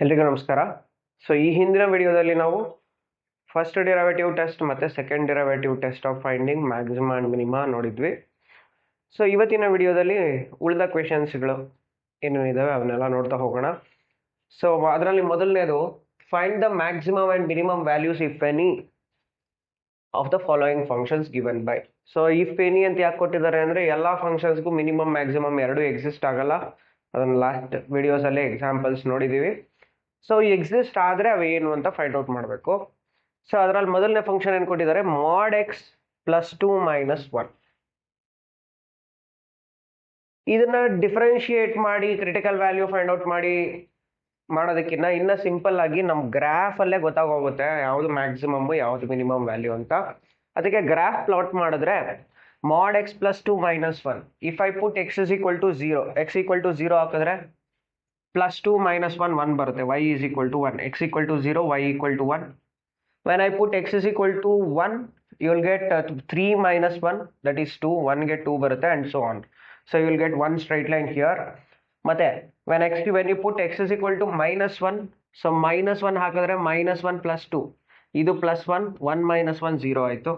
ಎಲ್ರಿಗೂ ನಮಸ್ಕಾರ. ಸೊ ಈ ಹಿಂದಿನ ವಿಡಿಯೋದಲ್ಲಿ ನಾವು ಫಸ್ಟ್ ಡಿರವೇಟಿವ್ ಟೆಸ್ಟ್ ಮತ್ತು second derivative test of finding maxima and minima ನೋಡಿದ್ವಿ. ಸೊ ಇವತ್ತಿನ ವಿಡಿಯೋದಲ್ಲಿ ಉಳಿದ ಕ್ವೆಶನ್ಸ್ಗಳು ಏನು ಇದ್ದಾವೆ ಅವನ್ನೆಲ್ಲ ನೋಡ್ತಾ ಹೋಗೋಣ. ಸೊ ಅದರಲ್ಲಿ ಮೊದಲನೇದು find the maximum and minimum values if any of the following functions given by. So if any ಅಂತ ಯಾಕೆ ಕೊಟ್ಟಿದ್ದಾರೆ ಅಂದರೆ ಎಲ್ಲ ಫಂಕ್ಷನ್ಸ್ಗೂ ಮಿನಿಮಮ್ ಮ್ಯಾಕ್ಸಿಮಮ್ ಎರಡೂ ಎಕ್ಸಿಸ್ಟ್ ಆಗಲ್ಲ. ಅದನ್ನು ಲಾಸ್ಟ್ ವಿಡಿಯೋಸಲ್ಲೇ ಎಕ್ಸಾಂಪಲ್ಸ್ ನೋಡಿದ್ದೀವಿ. ಸೊ ಎಕ್ಸಿಸ್ಟ್ ಆದರೆ ಅವು ಏನು ಅಂತ ಫೈಂಡ್ ಔಟ್ ಮಾಡಬೇಕು. ಸೊ ಅದರಲ್ಲಿ ಮೊದಲನೇ ಫಂಕ್ಷನ್ ಏನು ಕೊಟ್ಟಿದ್ದಾರೆ, ಮಾಡ್ ಎಕ್ಸ್ ಪ್ಲಸ್ 2 ಮೈನಸ್ 1. ಇದನ್ನ ಡಿಫ್ರೆನ್ಶಿಯೇಟ್ ಮಾಡಿ ಕ್ರಿಟಿಕಲ್ ವ್ಯಾಲ್ಯೂ ಫೈಂಡ್ ಔಟ್ ಮಾಡೋದಕ್ಕಿಂತ ಇನ್ನ ಸಿಂಪಲ್ ಆಗಿ ನಮ್ಮ ಗ್ರಾಫ್ ಅಲ್ಲೇ ಗೊತ್ತಾಗೋಗುತ್ತೆ ಯಾವುದು ಮ್ಯಾಕ್ಸಿಮಮ್ ಯಾವುದು ಮಿನಿಮಮ್ ವ್ಯಾಲ್ಯೂ ಅಂತ. ಅದಕ್ಕೆ ಗ್ರಾಫ್ ಪ್ಲಾಟ್ ಮಾಡಿದ್ರೆ mod x plus 2 minus 1, if I put x is equal to 0, x equal to 0 ಹಾಕಿದ್ರೆ plus 2 minus 1 1 ಬರುತ್ತೆ, y is equal to 1, x equal to 0, y equal to 1. When I put x is equal to 1, you will get 3 minus 1, that is 2, 1 get 2 ಬರುತ್ತೆ and so on. So you will get one straight line here. ಮತ್ತೆ when you put x is equal to minus 1, so minus 1 ಹಾಕಿದ್ರೆ minus 1 plus 2, ಇದು plus 1, 1 minus 1 0 ಆಯಿತು.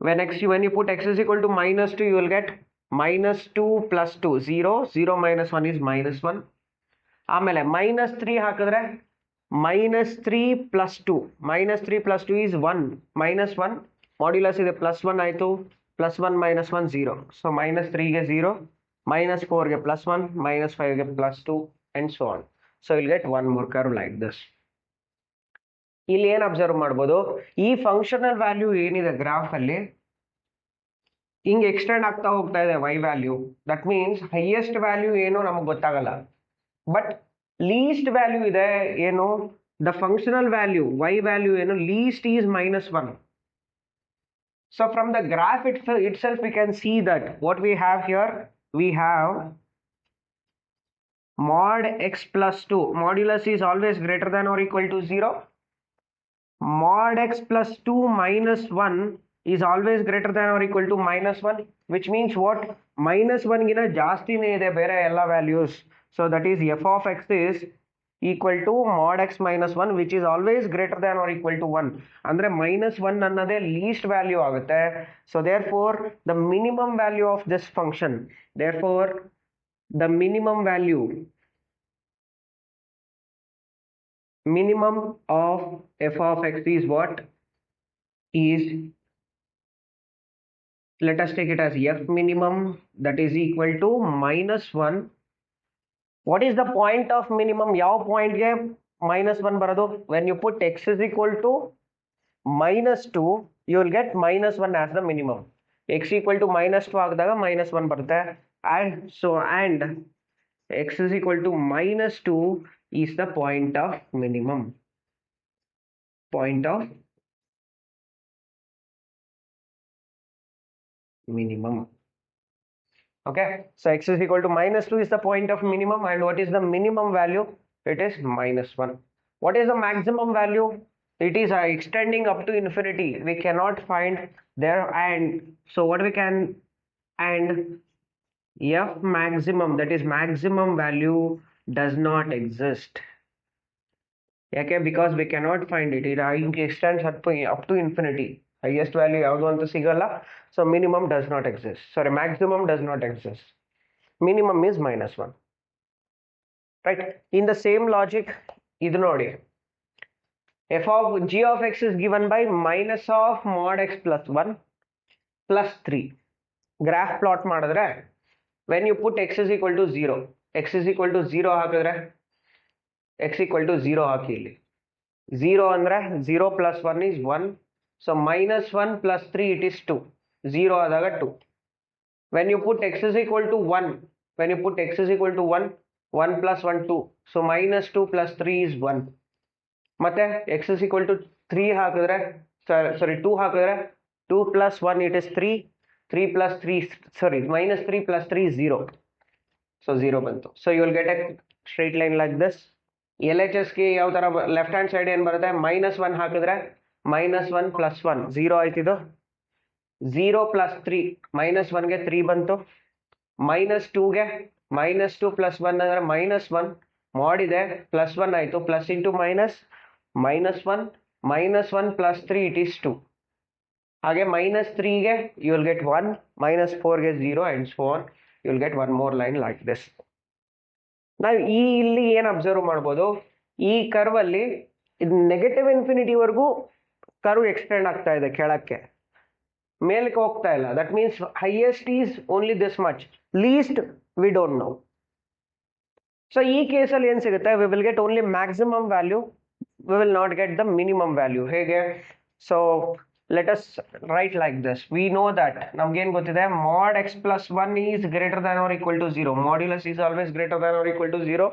When you put x is equal to minus 2, you will get minus 2 plus 2, 0, 0 minus 1 is minus 1. ಆಮೇಲೆ minus 3 ಹಾಕಿದ್ರೆ minus 3 plus 2, minus 3 plus 2 is 1, minus 1 modulus ಇದೆ plus 1 ಆಯಿತು, plus 1 minus 1 0. So minus 3ಗೆ 0, minus 4ಗೆ plus 1, minus 5ಗೆ plus 2 and so on. So will get one more curve like this. ಇಲ್ಲಿ ಏನು observe ಮಾಡ್ಬೋದು, ಈ ಫಂಕ್ಷನಲ್ ವ್ಯಾಲ್ಯೂ ಏನಿದೆ ಗ್ರಾಫಲ್ಲಿ ಹಿಂಗೆ ಎಕ್ಸ್ಟೆಂಡ್ ಆಗ್ತಾ ಹೋಗ್ತಾ ಇದೆ y value. That means highest value ಏನು ನಮಗೆ ಗೊತ್ತಾಗಲ್ಲ, ಬಟ್ ಲೀಸ್ಟ್ ವ್ಯಾಲ್ಯೂ ಇದೆ ಏನು, the functional value y value ಏನು, least is minus 1. So from the graph itself we can see that what we have here, we have mod x plus 2, modulus is always greater than or equal to 0. Mod x plus 2 minus 1 is always greater than or equal to minus 1, which means what, minus 1 ಗಿನ ಜಾಸ್ತಿನೇ ಇದೆ ಬೇರೆ ಎಲ್ಲ values. So that is f of x is equal to mod x minus 1, which is always greater than or equal to 1. ಅಂದ್ರೆ minus 1 ಅನ್ನೋದೇ least value ಆಗುತ್ತೆ. So therefore the minimum value of this function, therefore the minimum of f of x is what, is, let us take it as f minimum, that is equal to minus 1. What is the point of minimum? ಯಾವ ಪಾಯಿಂಟ್ಗೆ minus 1 ಬರೋದು? When you put x is equal to minus 2, you will get minus 1 as the minimum. x equal to minus 2 ಹಾಕಿದಾಗ minus 1 ಬರುತ್ತೆ. And x is equal to minus 2 is the point of minimum. Point of minimum. Okay, so x is equal to minus 2 is the point of minimum, and what is the minimum value? It is minus 1. What is the maximum value? It is extending up to infinity. We cannot find there, and so what we can, and f maximum, that is maximum value, does not exist. Okay, because we cannot find it. It extends up to infinity. Highest value ಯಾವುದು ಅಂತ ಸಿಗಲ್ಲ. So minimum does not exist. Sorry, maximum does not exist. Minimum is minus 1. Right? In the same logic, ಇದು ನೋಡಿ, f of g of x is given by minus of mod x plus 1 plus 3. Graph plot ಮಾಡಿದ್ರೆ when you put x is equal to 0, x is equal to 0 ಹಾಕಿದ್ರೆ x equal to 0 ಹಾಕಿ, ಇಲ್ಲಿ 0 ಅಂದರೆ 0 plus 1 is 1. So minus 1 plus 3, it is 2. 0 ಆದಾಗ 2. When you put x is equal to 1, when you put x is equal to 1, 1 plus 1 2. So minus 2 plus 3 is 1. ಮತ್ತೆ x is equal to 3 ಹಾಕಿದ್ರೆ, sorry 2 ಹಾಕಿದ್ರೆ 2 plus 1, it is 3. 3 plus 3, sorry minus 3 plus 3 is 0. So 0 ಬಂತು. So you will get a straight line like this. LHSಗೆ ಯಾವ ಥರ left hand side ಏನು ಬರುತ್ತೆ, minus 1 ಹಾಕಿದ್ರೆ minus 1 plus 1, 0 ಆಯ್ತಿದು. 0 plus 3, minus 1ಗೆ 3 ಬಂತು. minus 2ಗೆ minus 2 plus 1 ಅಂದರೆ minus 1, mod ಇದೆ +1 ಆಯಿತು, plus into minus -1 +3 it is 2. ಹಾಗೆ -3ಗೆ ಯು ವಿಲ್ ಗೆಟ್ 1, -4ಗೆ 0 and so on. You will get one more line like this. ನಾವು ಇಲ್ಲಿ ಏನು ಅಬ್ಸರ್ವ್ ಮಾಡ್ಬೋದು, ಈ ಕರ್ವಲ್ಲಿ ಇದು ನೆಗೆಟಿವ್ ಇನ್ಫಿನಿಟಿವರೆಗೂ ಕರ್ವ್ ಎಕ್ಸ್ಟೆಂಡ್ ಆಗ್ತಾ ಇದೆ ಕೆಳಕ್ಕೆ, ಮೇಲಕ್ಕೆ ಹೋಗ್ತಾ ಇಲ್ಲ. That means highest is only this much, least we don't know. So ಈ ಕೇಸಲ್ಲಿ ಏನು ಸಿಗುತ್ತೆ, we will get only maximum value, we will not get the minimum value. ಹೇಗೆ? So let us write like this. We know that ನಮ್ಗೇನು ಗೊತ್ತಿದೆ, mod x plus 1 is greater than or equal to 0. Modulus is always greater than or equal to 0.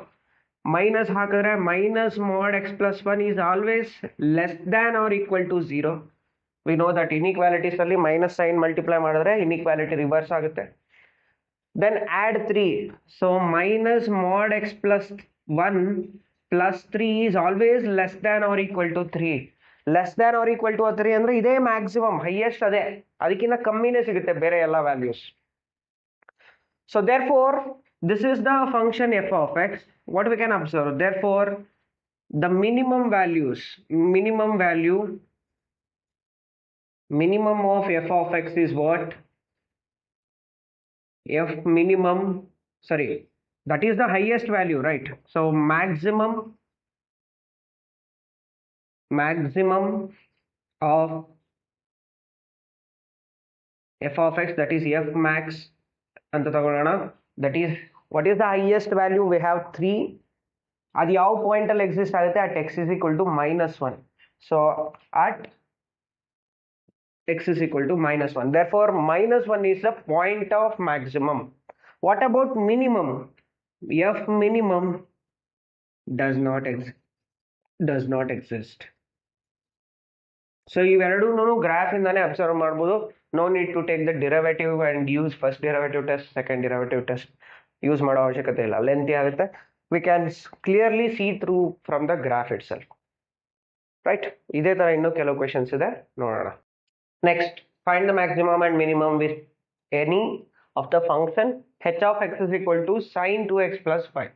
Minus ಹಾಕಿದ್ರೆ minus mod x plus 1 is always less than or equal to 0. We know that inequalities ಅಲ್ಲಿ minus sine multiply ಮಾಡಿದ್ರೆ inequality reverse ಆಗುತ್ತೆ. Then add 3. So minus mod x plus 1 plus 3 is always less than or equal to 3. Less than or equal to 3 ಅಂದ್ರೆ ಇದೇ maximum, highest ಅದೇ, ಅದಕ್ಕಿಂತ ಕಮ್ಮಿನೇ ಸಿಗುತ್ತೆ ಬೇರೆ ಎಲ್ಲ values. So therefore this is the function f of x. What we can observe, therefore the minimum of f of x is what? F minimum, sorry, that is the highest value, right? So maximum of f of x, that is f max ಅಂತ ತಗೊಳ್ಳೋಣ. That is what is the highest value? We have 3. ಅದು ಯಾವ point ಅಲ್ಲಿ exist ಆಗುತ್ತೆ? At x is equal to -1. So at x is equal to -1, therefore -1 is the point of maximum. What about minimum? f minimum does not exist. So ಇವೆರಡೂ graph ಇಂದಾನೆ observe ಮಾಡ್ಬೋದು. No need to take the derivative and use first derivative test, second derivative test use ಮಾಡೋ ಅವಶ್ಯಕತೆ ಇಲ್ಲ, lengthy ಆಗುತ್ತೆ. We can clearly see through from the graph itself, right? ಇದೇ ತರ ಇನ್ನೂ ಕೆಲವು ಕ್ವೆಶನ್ಸ್ ಇದೆ, ನೋಡೋಣ. Next, find the maximum and minimum with any of the function h of x is equal to sin 2x plus 5.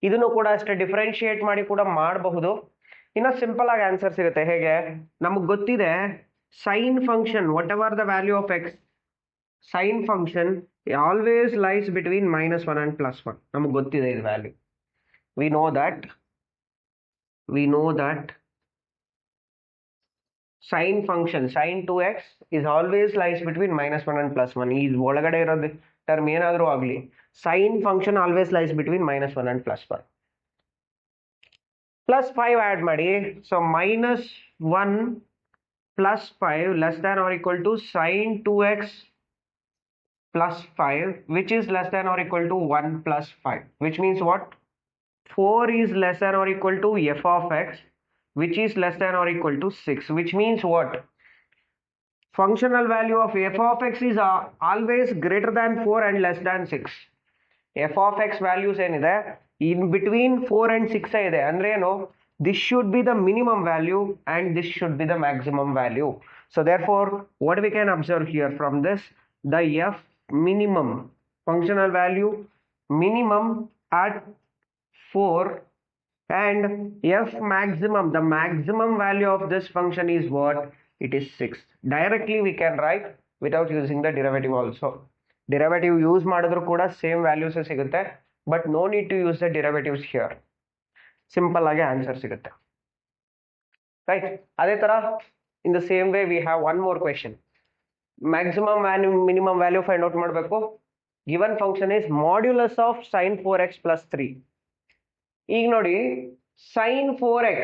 ಇದನ್ನು ಕೂಡ ಅಷ್ಟೇ differentiate ಮಾಡಿ ಕೂಡ ಮಾಡಬಹುದು. ಇನ್ನು ಸಿಂಪಲ್ ಆಗಿ ಆನ್ಸರ್ ಸಿಗುತ್ತೆ. ಹೇಗೆ? ನಮಗೆ ಗೊತ್ತಿದೆ sine function, what ever the value of X, sign function always lies between -1 and +1. ನಮಗೆ ಗೊತ್ತಿದೆ ಇದು value. V know that sine function sin 2x is always lies between -1 and +1. ಈ ಒಳಗಡೆ ಇರೋದು ಟರ್ಮ್ ಏನಾದರೂ ಆಗಲಿ, sine function always lies between -1 and +1. +5 add ಮಾಡಿ. So -1 +5 less than or equal to sin 2x +5, which is less than or equal to 1 + 5, which means what? 4 is less than or equal to f of x, which is less than or equal to 6, which means what? Functional value of f of x is always greater than 4 and less than 6. f of x values ಏನಿದೆ, in between 4 and 6 ಇದೆ. ಅಂದ್ರೆ ಏನು? this should be the minimum value and this should be the maximum value. So therefore what we can observe here from this, the f minimum, functional value minimum at 4, and f maximum, the maximum value of this function is what? It is 6. Directly we can write without using the derivative also. Derivative use ಮಾಡಿದ್ರು ಕೂಡ same values ಸಿಗುತ್ತೆ, but no need to use the derivatives here. Simple ಆಗಿ answer ಸಿಗುತ್ತೆ, right? ಅದೇ ತರ in the same way we have one more question. Maximum value minimum value find out ಮಾಡಬೇಕು. Given function is modulus of sin 4x + 3. ಈಗ ನೋಡಿ, sin 4x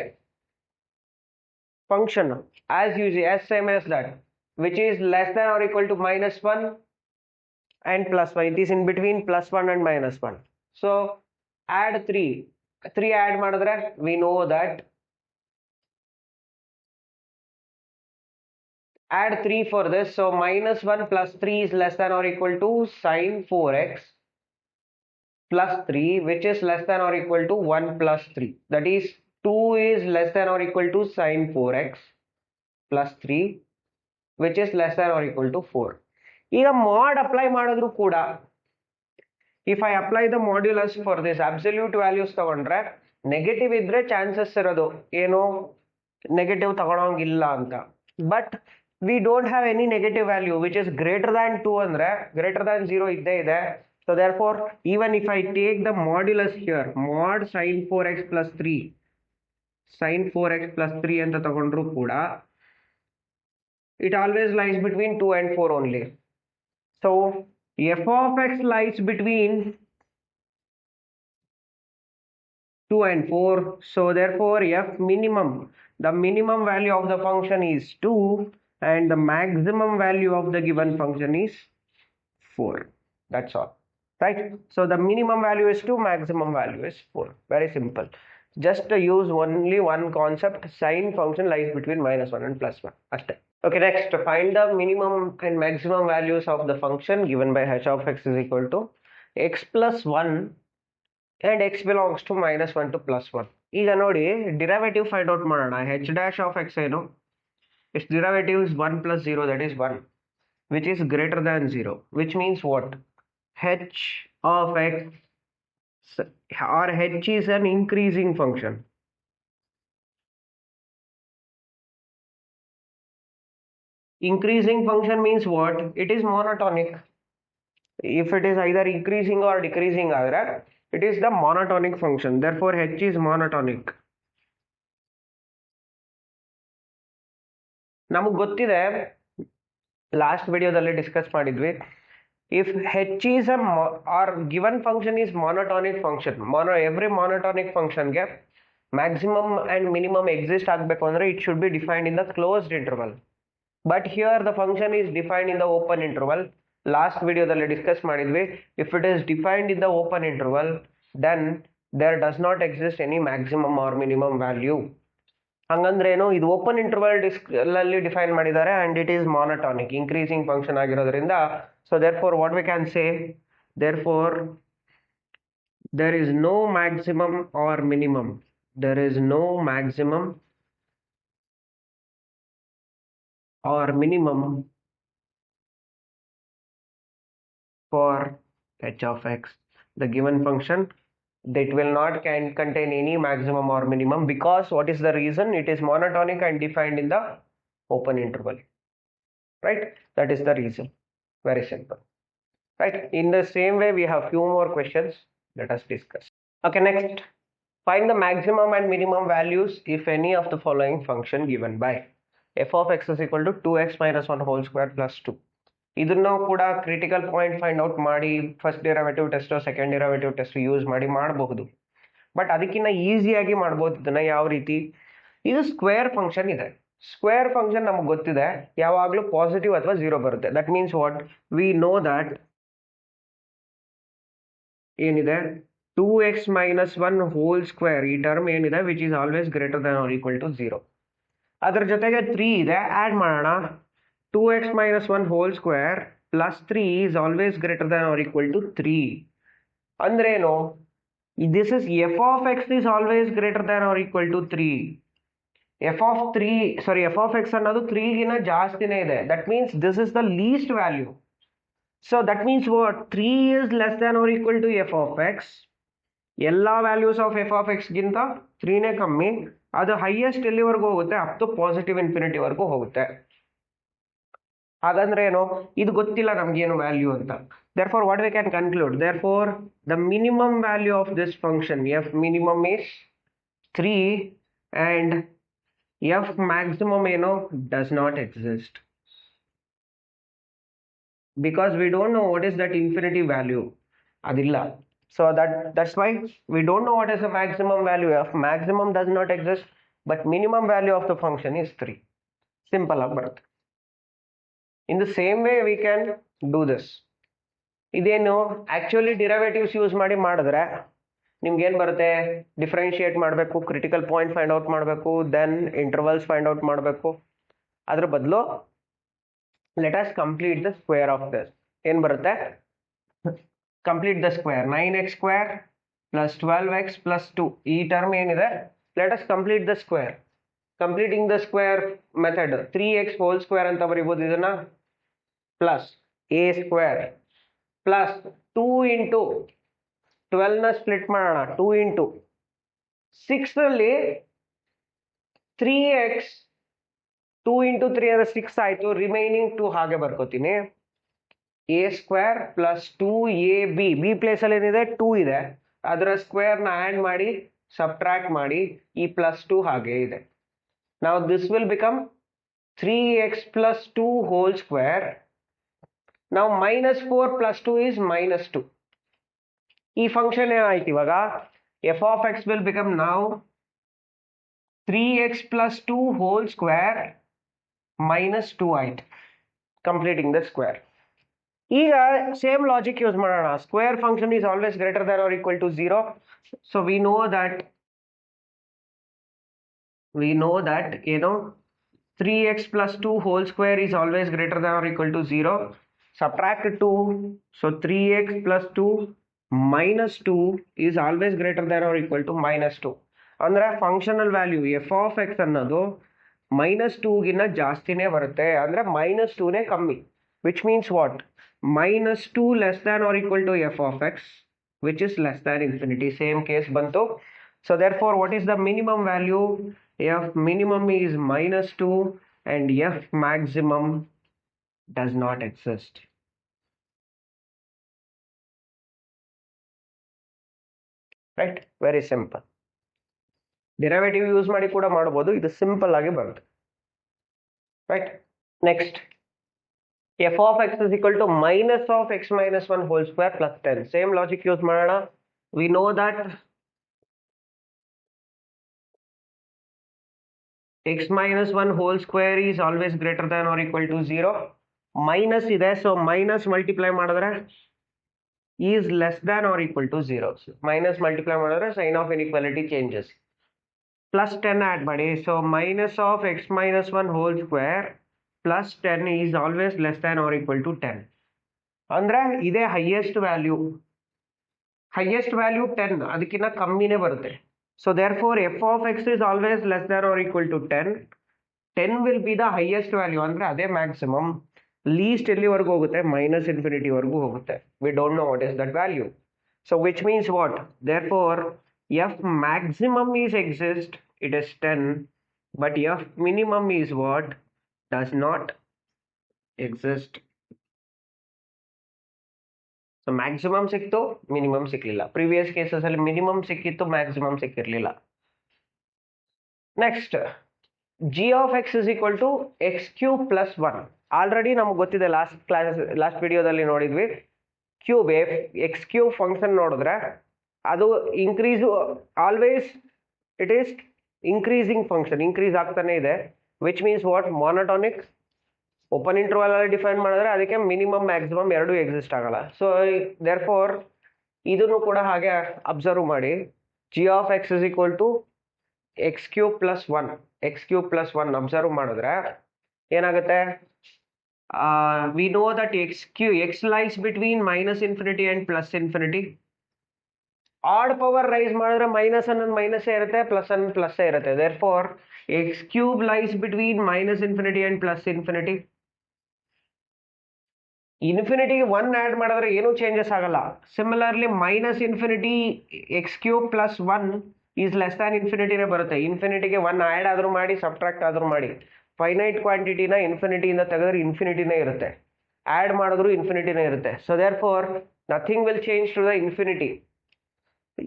function as usual, as same as that, which is less than or equal to -1 and +1. It is in between +1 and -1. So add 3 add ಮಾಡಿದ್ರೆ we know that add 3 for this. So -1 + 3 is less than or equal to sin 4x plus 3, which is less than or equal to 1 + 3. That is 2 is less than or equal to sin 4x plus 3, which is less than or equal to 4. ಈಗ mod apply ಮಾಡಿದ್ರು ಕೂಡ if I apply the modulus for this absolute values ತಗೊಂಡ್ರೆ negative ಇದ್ರೆ chances ಇರೋದು ಏನು negative ತಗೊಳಂಗಿಲ್ಲ ಅಂತ. But we don't have any negative value which is greater than 2 ಅಂದ್ರೆ ಗ್ರೇಟರ್ ದ್ಯಾನ್ 0 ಇದ್ದೇ ಇದೆ. So therefore even if I take the modulus here mod sin 4x plus 3 sin 4x plus 3 ಅಂತ ತಗೊಂಡ್ರು ಕೂಡ it always lies between 2 and 4 only. So f of x lies between 2 and 4. So therefore f minimum, the minimum value of the function is 2 and the maximum value of the given function is 4. That's all, right? So the minimum value is 2, maximum value is 4. Very simple. Just to use only one concept, sin function lies between -1 and +1. Okay, next find the minimum and maximum values of the function given by h of x is equal to x plus 1 and x belongs to -1 to +1. ಈಗ ನೋಡಿ derivative find out ಮಾಡೋಣ. h dash of x ಏನು, its derivative is 1 plus 0, that is 1, which is greater than 0, which means what? h of x or h is an increasing function. Increasing function means what? It is monotonic. If it is either increasing or decreasing, it is the monotonic function. Therefore h is monotonic. ನಮಗೆ ಗೊತ್ತಿದೆ, last ವಿಡಿಯೋದಲ್ಲಿ discuss ಮಾಡಿದ್ವಿ, if h is a or given function is monotonic function, every monotonic function ಗೆ maximum and minimum exist ಆಗಬೇಕು ಅಂದ್ರೆ it should be defined in the closed interval. But here the function is defined in the open interval. Last ವಿಡಿಯೋದಲ್ಲಿ discuss ಮಾಡಿದ್ವಿ, if it is defined in the open interval then there does not exist any maximum or minimum value. ಹಂಗಂದ್ರೆ ಏನು, ಇದು open interval ಅಲ್ಲಿ define ಮಾಡಿದ್ದಾರೆ and it is monotonic, increasing function ಆಗಿರೋದ್ರಿಂದ. So therefore what we can say, therefore there is no maximum or minimum, there is no maximum or minimum for h of x, the given function, that will not contain any maximum or minimum, because what is the reason? It is monotonic and defined in the open interval, right? That is the reason. Very simple, right? In the same way we have few more questions, let us discuss. Okay, next, find the maximum and minimum values if any of the following function given by f of x is equal to 2x minus 1 whole square plus 2. ಇದನ್ನು ಕೂಡ critical point find out ಮಾಡಿ first derivative test second derivative test use ಮಾಡಿ ಮಾಡಬಹುದು. But ಅದಕ್ಕಿಂತ ಈಸಿಯಾಗಿ ಮಾಡ್ಬೋದು. ಇದನ್ನ ಯಾವ ರೀತಿ, ಇದು ಸ್ಕ್ವೇರ್ ಫಂಕ್ಷನ್ ಇದೆ. ಸ್ಕ್ವೇರ್ ಫಂಕ್ಷನ್ ನಮ್ಗೆ ಗೊತ್ತಿದೆ, ಯಾವಾಗಲೂ ಪಾಸಿಟಿವ್ ಅಥವಾ 0 ಬರುತ್ತೆ. That means what, we know that ಏನಿದೆ 2x minus 1 whole square, ಈ ಟರ್ಮ್ ಏನಿದೆ which is always greater than or equal to 0. ಅದರ ಜೊತೆಗೆ 3 ಇದೆ, ಆಡ್ ಮಾಡೋಣ. 2x minus 1 whole square plus 3 is always greater than or equal to 3. ಅಂದ್ರೇನು, this is f of x is always greater than or equal to 3. f of x ಅನ್ನೋದು 3 ಗಿನ ಜಾಸ್ತಿನೇ ಇದೆ. That means this is the least value. So that means what, 3 is less than or equal to f of x. ಎಲ್ಲ values of f of x ಗಿಂತ 3ನೇ ಕಮ್ಮಿ. ಅದು highest ಎಲ್ಲಿವರೆಗೂ ಹೋಗುತ್ತೆ, ಅಪ್ ಟು ಪಾಸಿಟಿವ್ ಇನ್ಫಿನಿಟಿ ವರೆಗೂ ಹೋಗುತ್ತೆ. ಹಾಗಂದ್ರೆ ಏನು, ಇದು ಗೊತ್ತಿಲ್ಲ ನಮ್ಗೇನು ವ್ಯಾಲ್ಯೂ ಅಂತ. therefore what we can conclude, therefore the minimum value of this function f minimum is 3 and f maximum ಏನು does not exist, because we don't know what is that infinity value, adilla. So that's why we don't know what is the maximum value. F maximum does not exist, but minimum value of the function is 3. Simple ಆಗಿ ಬರುತ್ತೆ. In the same way we can do this. ಇದೇನು actually derivatives use ಮಾಡಿದ್ರೆ ನಿಮ್ಗೇನು ಬರುತ್ತೆ, differentiate ಮಾಡಬೇಕು, critical point find out ಮಾಡಬೇಕು, then intervals find out ಮಾಡಬೇಕು. ಅದ್ರ ಬದಲು let us complete the square of this. ಏನು ಬರುತ್ತೆ, complete the square, 9x square plus 12x plus 2, ಈ ಟರ್ಮ್ ಏನಿದೆ, let us complete the square. Completing the square method 3x whole square ಅಂತ ಬರೀಬೋದು ಇದನ್ನ, plus a square plus 2 into 12ನ split ಮಾಡೋಣ 2 into 6ರಲ್ಲಿ 3x 2 into 3 ಅಂದರೆ 6 ಆಯಿತು. ರಿಮೈನಿಂಗ್ 2 ಹಾಗೆ ಬರ್ಕೋತೀನಿ. a square plus 2ab B ಪ್ಲೇಸಲ್ಲಿ ಏನಿದೆ 2 ಇದೆ, ಅದರ ಸ್ಕ್ವೇರ್ನ ಆ್ಯಡ್ ಮಾಡಿ ಸಬ್ಟ್ರಾಕ್ಟ್ ಮಾಡಿ ಈ ಪ್ಲಸ್ 2 ಹಾಗೆ ಇದೆ. ನಾವು this will become 3x plus 2 whole square. Now minus 4 plus 2 is minus 2. ಈ ಫಂಕ್ಷನ್ ಏನಾಯ್ತು ಇವಾಗ f of x will become now 3x plus 2 whole square minus 2 ಆಯ್ತು, completing the square. ಈಗ ಸೇಮ್ ಲಾಜಿಕ್ ಯೂಸ್ ಮಾಡೋಣ. Square function is always greater than or equal to 0. So we know that you know 3x plus 2 whole square is always greater than or equal to 0. Subtract 2. So 3x plus 2 minus 2 is always greater than or equal to minus 2. ಅಂದರೆ functional value f of x ಅನ್ನೋದು -2 ಗಿನ್ನ ಜಾಸ್ತಿನೇ ಬರುತ್ತೆ, ಅಂದರೆ -2ನೇ ಕಮ್ಮಿ. Which means what? -2 less than or equal to f of x which is less than infinity. Same case ಬಂತು. So therefore what is the minimum value? F minimum is -2 and F maximum does not exist. Right? Very simple. Derivative use ಮಾಡಿ ಕೂಡ ಮಾಡಬಹುದು, ಇದು simple ಆಗಿ ಬರುತ್ತೆ. Right? Next, f of x is equal to minus of x minus 1 whole square plus 10. Same logic use ಮಾಡೋಣ. We know that x minus 1 whole square is always greater than or equal to 0. Minus ಇದೆ, so minus multiply ಮಾಡಿದ್ರೆ is less than or equal to 0. So minus multiply ಮಾಡಿದ್ರೆ sign of inequality changes. Plus 10 add ಮಾಡಿ, so minus of x minus 1 whole square plus 10 is always less than or equal to 10. ಅಂದ್ರೆ ಇದೇ highest value 10, ಅದಕ್ಕಿಂತ ಕಮ್ಮಿನೇ ಬರುತ್ತೆ. So therefore f of x is always less than or equal to 10. 10 will be the highest value, ಅಂದ್ರೆ ಅದೇ maximum. Least ಎಲ್ಲಿವರೆಗೂ ಹೋಗುತ್ತೆ? minus infinity ವರೆಗೂ ಹೋಗುತ್ತೆ. We don't know what is that value. So which means what? Therefore f maximum is exist, it is 10, but f minimum is what? Does not exist. So maximum ಸಿಕ್ತು, minimum ಸಿಕ್ಲಿಲ್ಲ. Previous cases ಅಲ್ಲಿ minimum ಸಿಕ್ಕಿತ್ತು, maximum ಸಿಕ್ಕಿರಲಿಲ್ಲ. Next, g of x is equal to x cube plus 1. Already ನಮ್ಗೆ ಗೊತ್ತಿದೆ, last ವಿಡಿಯೋದಲ್ಲಿ ನೋಡಿದ್ವಿ. Cube X cube function ನೋಡಿದ್ರೆ ಅದು always it is increasing function, increase ಆಗ್ತಾನೆ ಇದೆ. Which means what? Monotonic. Open interval ಅಲ್ಲಿ ಡಿಫೈನ್ ಮಾಡಿದ್ರೆ ಅದಕ್ಕೆ ಮಿನಿಮಮ್ ಮ್ಯಾಕ್ಸಿಮಮ್ ಎರಡೂ ಎಕ್ಸಿಸ್ಟ್ ಆಗಲ್ಲ. ಸೊ ದೇರ್ ಫೋರ್ ಇದನ್ನು ಕೂಡ ಹಾಗೆ ಅಬ್ಸರ್ವ್ ಮಾಡಿ. G of x is equal to x cube plus 1 observe ಮಾಡಿದ್ರೆ ಏನಾಗುತ್ತೆ? We know that x lies between minus infinity and plus infinity. Odd power rise ಮಾಡಿದ್ರೆ minus ಅನ್ನೋದು ಮೈನಸ್ ಇರುತ್ತೆ, ಪ್ಲಸ್ ಅನ್ನೋದು ಪ್ಲಸ್ ಇರುತ್ತೆ. therefore x cube lies between minus infinity and plus infinity. ಇನ್ಫಿನಿಟಿಗೆ 1 add ಮಾಡಿದ್ರೆ ಏನೂ ಚೇಂಜಸ್ ಆಗಲ್ಲ. Similarly minus infinity x cube plus 1 is less than ಇನ್ಫಿನಿಟಿನೇ ಬರುತ್ತೆ. ಇನ್ಫಿನಿಟಿಗೆ 1 ಆ್ಯಡ್ ಆದರೂ ಮಾಡಿ, ಸಬ್ಟ್ರಾಕ್ಟ್ ಆದರೂ ಮಾಡಿ. ಫೈನೈಟ್ ಕ್ವಾಂಟಿಟಿನ ಇನ್ಫಿನಿಟಿಯಿಂದ ತೆಗೆದ್ರೆ ಇನ್ಫಿನಿಟಿನೇ ಇರುತ್ತೆ, ಆ್ಯಡ್ ಮಾಡಿದ್ರು ಇನ್ಫಿನಿಟಿನೇ ಇರುತ್ತೆ. So therefore nothing will change to the infinity.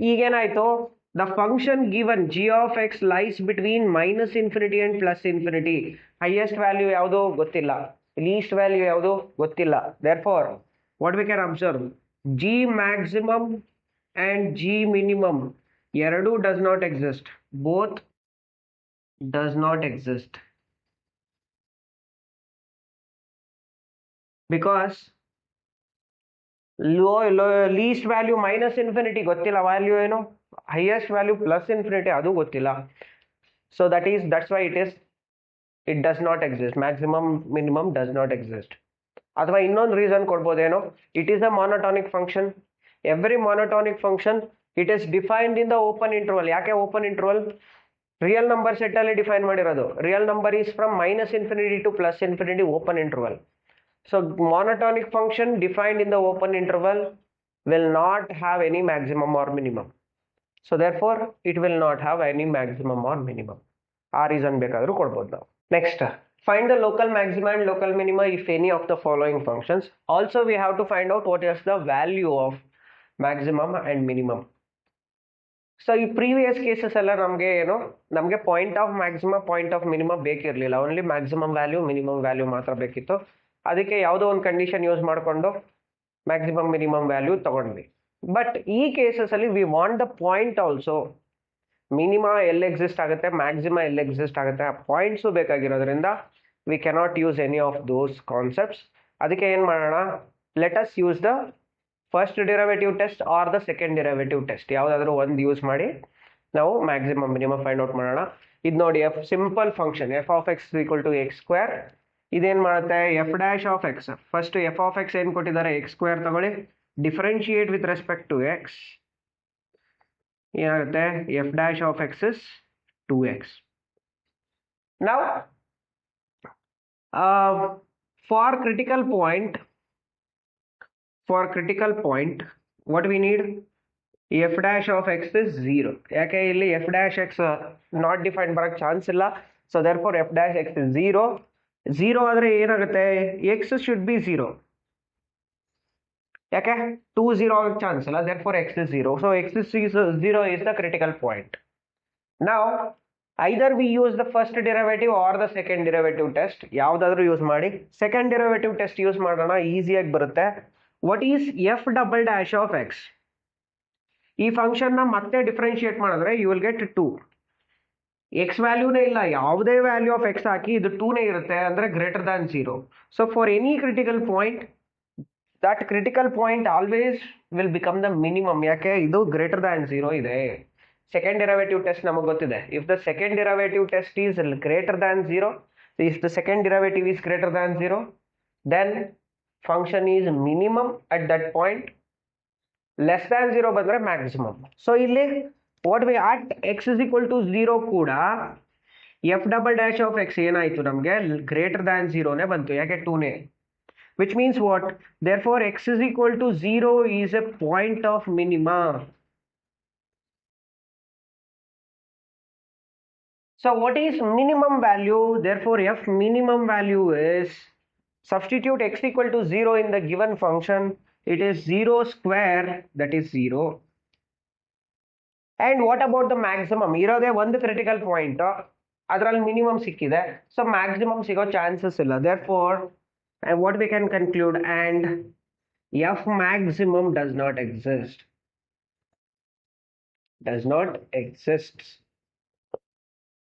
ಈಗೇನಾಯಿತು? The function given g of x lies between minus infinity and plus infinity. Highest value ಯಾವುದೋ ಗೊತ್ತಿಲ್ಲ, ಲೀಸ್ಟ್ ವ್ಯಾಲ್ಯೂ ಯಾವುದೋ ಗೊತ್ತಿಲ್ಲ. Therefore what we can observe? G maximum and g minimum ಎರಡೂ does not exist. Both does not exist. Because least value minus infinity ಗೊತ್ತಿಲ್ಲ, value ಏನು, highest value plus infinity ಅದು ಗೊತ್ತಿಲ್ಲ. So that's why it does not exist. Maximum minimum does not exist. ಅಥವಾ ಇನ್ನೊಂದು reason ಕೊಡ್ಬೋದೇನೋ, it is a monotonic function. Every monotonic function it is defined in the open interval. ಯಾಕೆ open interval? Real number set ಅಲ್ಲಿ define ಮಾಡಿರೋದು. Real number is from minus infinity to plus infinity, open interval. So monotonic function defined in the open interval will not have any maximum or minimum. So therefore it will not have any maximum or minimum. ಆ reason ಬೇಕಾದರೂ ಕೊಡ್ಬೋದು ನಾವು. Next, find the local maxima and local minima if any of the following functions. Also we have to find out what is the value of maximum and minimum. So ಈ previous cases ಎಲ್ಲ ನಮಗೆ point of maximum point of minimum ಬೇಕಿರಲಿಲ್ಲ, only maximum value minimum value ಮಾತ್ರ ಬೇಕಿತ್ತು. ಅದಕ್ಕೆ ಯಾವುದೋ ಒಂದು condition use ಮಾಡಿಕೊಂಡು ಮ್ಯಾಕ್ಸಿಮಮ್ ಮಿನಿಮಮ್ ವ್ಯಾಲ್ಯೂ ತಗೊಂಡ್ವಿ. ಬಟ್ ಈ ಕೇಸಸ್ ಅಲ್ಲಿ we want the point also. Minima ಎಲ್ಲಿ ಎಕ್ಸಿಸ್ಟ್ ಆಗುತ್ತೆ, ಮ್ಯಾಕ್ಸಿಮಾ ಎಲ್ಲಿ ಎಕ್ಸಿಸ್ಟ್ ಆಗುತ್ತೆ, ಆ ಪಾಯಿಂಟ್ಸು ಬೇಕಾಗಿರೋದ್ರಿಂದ we cannot use any of those concepts. ಅದಕ್ಕೆ ಏನು ಮಾಡೋಣ, let us use the first derivative test are the second derivative test, ಯಾವುದಾದ್ರೂ ಒಂದು ಯೂಸ್ ಮಾಡಿ ನಾವು ಮ್ಯಾಕ್ಸಿಮಮ್ ಮಿನಿಮಮ್ ಫೈಂಡ್ ಔಟ್ ಮಾಡೋಣ. ಇದು ನೋಡಿ, simple function f of x equal to x square. ಇದೇನು ಮಾಡುತ್ತೆ, f dash of x, first f of x ಏನು ಕೊಟ್ಟಿದ್ದಾರೆ, ಎಕ್ಸ್ ಸ್ಕ್ವೇರ್ ತಗೊಳ್ಳಿ, differentiate with respect to x, ಏನಾಗುತ್ತೆ, f dash of x is 2x. ನಾವು for critical point what we need, f dash of x is 0. ಯಾಕೆ ಇಲ್ಲಿ f dash x not defined ಬರಕ್ಕೆ chance ಇಲ್ಲ. So therefore f dash x is 0. 0 ಆದರೆ ಏನಾಗುತ್ತೆ, x should be 0. ಯಾಕೆ 2 0 ಆಗಕ್ಕೆ chance ಇಲ್ಲ, therefore x is 0. So x is 0 is the critical point. Now either we use the first derivative or the second derivative test, ಯಾವುದಾದ್ರೂ use ಮಾಡಿ. Second derivative test use ಮಾಡೋಣ, ಈಸಿಯಾಗಿ ಬರುತ್ತೆ. What is F double dash of X? ಈ ಫಂಕ್ಷನ್ನ ಮತ್ತೆ differentiate ಮಾಡಿದ್ರೆ you will get 2. X ವ್ಯಾಲ್ಯೂನೇ ಇಲ್ಲ, ಯಾವುದೇ ವ್ಯಾಲ್ಯೂ ಆಫ್ ಎಕ್ಸ್ ಹಾಕಿ ಇದು 2ನೇ ಇರುತ್ತೆ, ಅಂದರೆ greater than 0. So for any critical point, that critical point always will become the minimum. ಯಾಕೆ, ಇದು ಗ್ರೇಟರ್ ದ್ಯಾನ್ 0 ಇದೆ. ಸೆಕೆಂಡ್ ಡಿರೈವೇಟಿವ್ ಟೆಸ್ಟ್ ನಮಗೆ ಗೊತ್ತಿದೆ. If the second derivative test is greater than 0, if the second derivative is greater than 0, then function is minimum at that point. Less than 0 ಬಂದರೆ maximum. So ಇಲ್ಲಿ what we at x is equal to 0 ಕೂಡ f double dash of x ಏನಾಯಿತು, ನಮಗೆ greater than 0ನೇ ಬಂತು. ಯಾಕೆ, 2ನೇ. Which means what, therefore x is equal to 0 is a point of minima. So what is minimum value? Therefore f minimum value is, substitute x equal to 0 in the given function, it is 0 square, that is 0. And what about the maximum? ಇರೋದೇ ಒಂದು critical point, ಅದರಲ್ಲಿ minimum ಸಿಕ್ಕಿದೆ, so maximum ಸಿಗೋ chances ಇಲ್ಲ. therefore what we can conclude, and f maximum does not exist.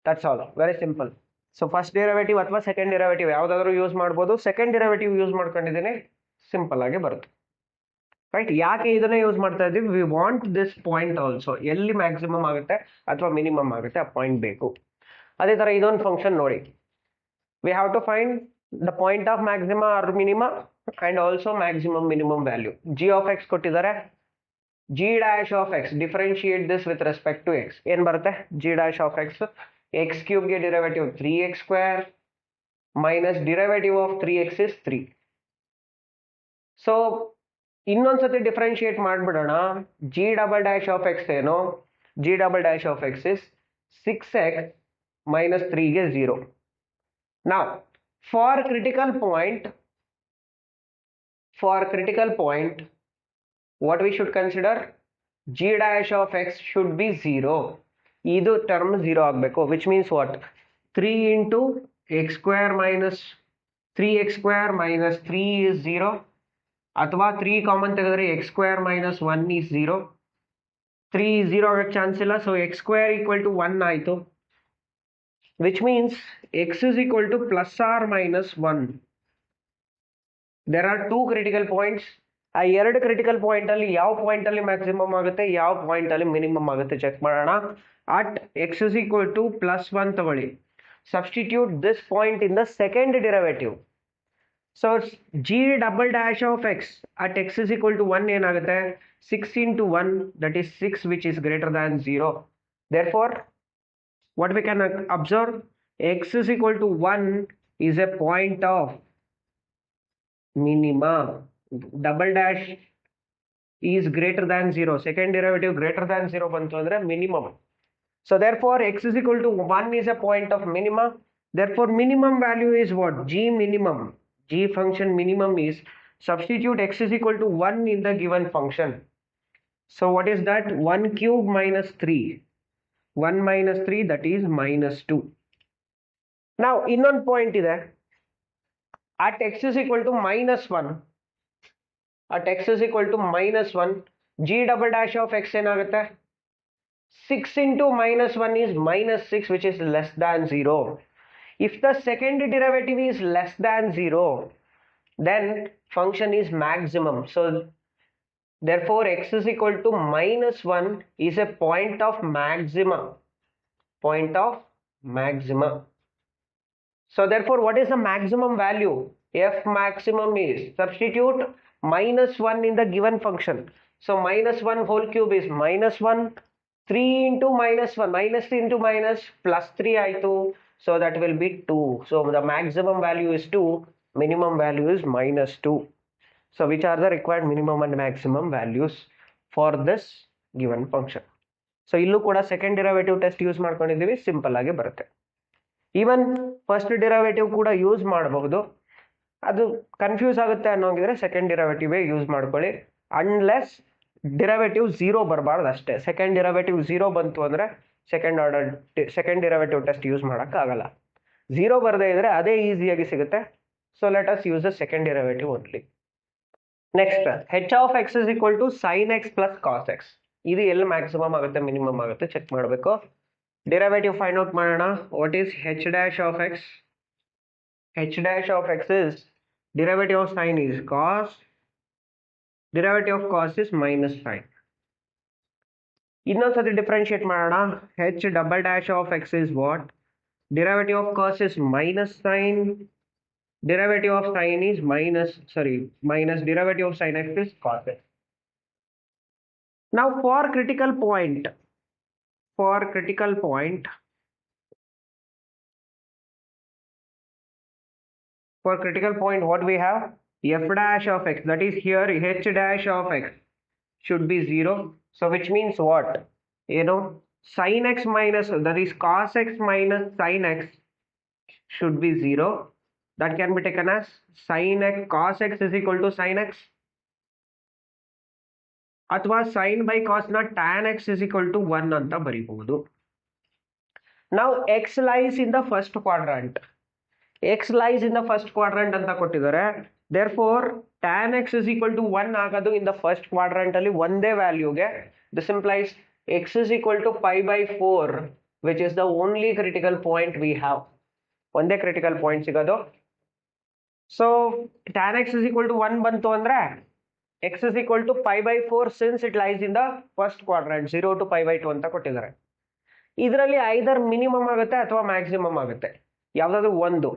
That's all, very simple. So first derivative ಅಥವಾ second derivative ಯಾವುದಾದ್ರೂ use ಮಾಡ್ಬೋದು. Second derivative use ಮಾಡ್ಕೊಂಡಿದ್ದೀನಿ, ಸಿಂಪಲ್ ಆಗಿ ಬರುತ್ತೆ. ರೈಟ್, ಯಾಕೆ ಇದನ್ನೇ ಯೂಸ್ ಮಾಡ್ತಾ ಇದ್ದೀವಿ, we want this point also. ಎಲ್ಲಿ ಮ್ಯಾಕ್ಸಿಮಮ್ ಆಗುತ್ತೆ ಅಥವಾ ಮಿನಿಮಮ್ ಆಗುತ್ತೆ ಆ ಪಾಯಿಂಟ್ ಬೇಕು. ಅದೇ ಥರ ಇದೊಂದು ಫಂಕ್ಷನ್ ನೋಡಿ, we have to find the point of maximum or minima and also maximum minimum value. G of x ಕೊಟ್ಟಿದ್ದಾರೆ, g dash of x, differentiate this with respect to x. ಏನು ಬರುತ್ತೆ, g dash of x, x cube ಗೆ derivative 3x square minus derivative of 3x is 3. So ಇನ್ನೊಂದ್ಸತಿ differentiate ಮಾಡಿಬಿಡೋಣ. G double dash of x ಏನು, g double dash of x is 6x minus 3ಗೆ 0. ನಾವು for critical point what we should consider, G dash of X should be 0. ಇದು term 0 ಆಗಬೇಕು. Which means what, 3 into X square minus 3x square minus 3 is 0, ಅಥವಾ 3 common ತೆಗೆದ್ರೆ X square minus 1 is 0. 3 0 ಆಗಕ್ಕೆ chance ಇಲ್ಲ, so x square equal to 1 ಆಯಿತು. Which means x is equal to plus or minus 1. There are 2 critical points. ಆ 2 critical ಪಾಯಿಂಟಲ್ಲಿ ಯಾವ ಪಾಯಿಂಟಲ್ಲಿ maximum ಆಗುತ್ತೆ, ಯಾವ ಪಾಯಿಂಟಲ್ಲಿ ಮಿನಿಮಮ್ ಆಗುತ್ತೆ ಚೆಕ್ ಮಾಡೋಣ. At x is equal to plus 1 ತಗೊಳ್ಳಿ, substitute this point in the second derivative. So g double dash of x at x is equal to 1 ಏನಾಗುತ್ತೆ, 6 into 1 that is 6 which is greater than 0. Therefore what we can observe, x is equal to 1 is a point of minima. Double dash is greater than 0, second derivative greater than 0 bantu andre minimum. So therefore x is equal to 1 is a point of minima. Therefore minimum value is what? G minimum. G function minimum is, substitute x is equal to 1 in the given function. So what is that? 1 cube minus 3. 1 minus 3, that is minus 2. Now ಇನ್ನೊಂದು point ಇದೆ. At x is equal to minus 1, at x is equal to minus 1, g double dash of x ಏನಾಗುತ್ತೆ? 6 into minus 1 is minus 6, which is less than 0. If the second derivative is less than 0, then function is maximum. So therefore x is equal to minus 1 is a point of maxima. Point of maxima. So therefore what is the maximum value? F maximum is, substitute minus 1 in the given function. So minus 1 whole cube is minus 1. 3 into minus 1, minus 3 into minus plus 3 ಆಯಿತು. So that will be 2. So the maximum value is 2, minimum value is minus 2. So which are the required minimum and maximum values for this given function? So ಇಲ್ಲೂ ಕೂಡ second derivative test use ಮಾಡ್ಕೊಂಡಿದ್ದೀವಿ, simple ಆಗಿ ಬರುತ್ತೆ. Even first derivative ಕೂಡ use ಮಾಡಬಹುದು, ಅದು confuse ಆಗುತ್ತೆ ಅನ್ನೋಂಗಿದ್ರೆ second derivative use ಮಾಡ್ಕೊಳ್ಳಿ. ಅನ್ಲೆಸ್ ಡಿರೈವೇಟಿವ್ 0 ಬರಬಾರ್ದು ಅಷ್ಟೇ. ಸೆಕೆಂಡ್ ಡಿರೈವೇಟಿವ್ 0 ಬಂತು ಅಂದರೆ ಸೆಕೆಂಡ್ ಡಿರೈವೇಟಿವ್ ಟೆಸ್ಟ್ ಯೂಸ್ ಮಾಡೋಕ್ಕಾಗಲ್ಲ. 0 ಬರದೇ ಇದ್ರೆ ಅದೇ ಈಸಿಯಾಗಿ ಸಿಗುತ್ತೆ. So let us use the second derivative only. Next, h of x is equal to sine x plus cos x. ಇದು ಎಲ್ಲಿ ಮ್ಯಾಕ್ಸಿಮಮ್ ಆಗುತ್ತೆ ಮಿನಿಮಮ್ ಆಗುತ್ತೆ ಚೆಕ್ ಮಾಡಬೇಕು. ಡಿರೈವೇಟಿವ್ ಫೈಂಡ್ ಔಟ್ ಮಾಡೋಣ. What is h dash of x? H dash of x is derivative of sine is cos, derivative of cos is minus sine. ಇನ್ನೊಂದು ಸತಿ differentiate ಮಾಡೋಣ. h double dash of x is what? Derivative of cos is minus sine, derivative of sine is minus derivative of sine x is cos x. Now for critical point what we have? F dash of x, that is here h dash of x should be 0. So which means what? Sin x minus, that is cos x minus sin x should be 0. That can be taken as sin x, cos x is equal to sin x. ಅಥವಾ sin by cos ನ tan x is equal to 1 ಅಂತ ಬರೀಬಹುದು. Now x lies in the first quadrant. x lies in the first quadrant ಅಂತ ಕೊಟ್ಟಿದ್ದಾರೆ. Therefore tan x is equal to 1 ಆಗೋದು in the first quadrant ಅಲ್ಲಿ ಒಂದೇ ವ್ಯಾಲ್ಯೂಗೆ. This implies x is equal to pi by 4, which is the only critical point we have. ಒಂದೇ critical point ಸಿಗೋದು. So tan x is equal to 1 ಬಂತು ಅಂದ್ರೆ x is equal to pi by 4 since it lies in the first quadrant. 0 to pi by 2 ಅಂತ ಕೊಟ್ಟಿದ್ದಾರೆ. ಇದರಲ್ಲಿ ಐದರ್ minimum ಆಗುತ್ತೆ ಅಥವಾ maximum ಆಗುತ್ತೆ. ಯಾವ್ದಾದ್ರು ಒಂದು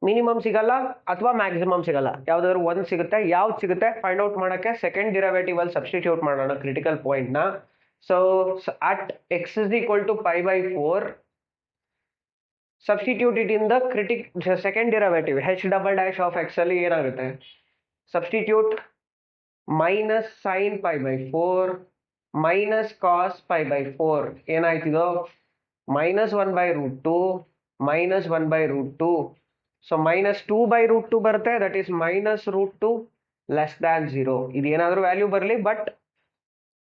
ಮಿನಿಮಮ್ ಸಿಗಲ್ಲ ಅಥವಾ ಮ್ಯಾಕ್ಸಿಮಮ್ ಸಿಗಲ್ಲ, ಯಾವ್ದಾದ್ರು ಒಂದು ಸಿಗುತ್ತೆ. ಯಾವ್ದು ಸಿಗುತ್ತೆ ಫೈಂಡ್ ಔಟ್ ಮಾಡೋಕ್ಕೆ ಸೆಕೆಂಡ್ ಡಿರೈವೇಟಿವ್ ಅಲ್ಲಿ ಸಬ್ಸ್ಟಿಟ್ಯೂಟ್ ಮಾಡೋಣ ಕ್ರಿಟಿಕಲ್ ಪಾಯಿಂಟ್ ನ. So at x is equal to pi by 4, substitute it in the second derivative h double dash of x ಅಲ್ಲಿ ಏನಾಗುತ್ತೆ? Substitute minus sine pi by 4 minus cos pi by 4 ಏನಾಯ್ತಿದೋ minus 1 by root 2 minus 1 by root 2. So minus 2 by root 2 ಬರುತ್ತೆ, that is minus root 2 less than 0. ಇದು ಏನಾದರೂ value ಬರಲಿ, but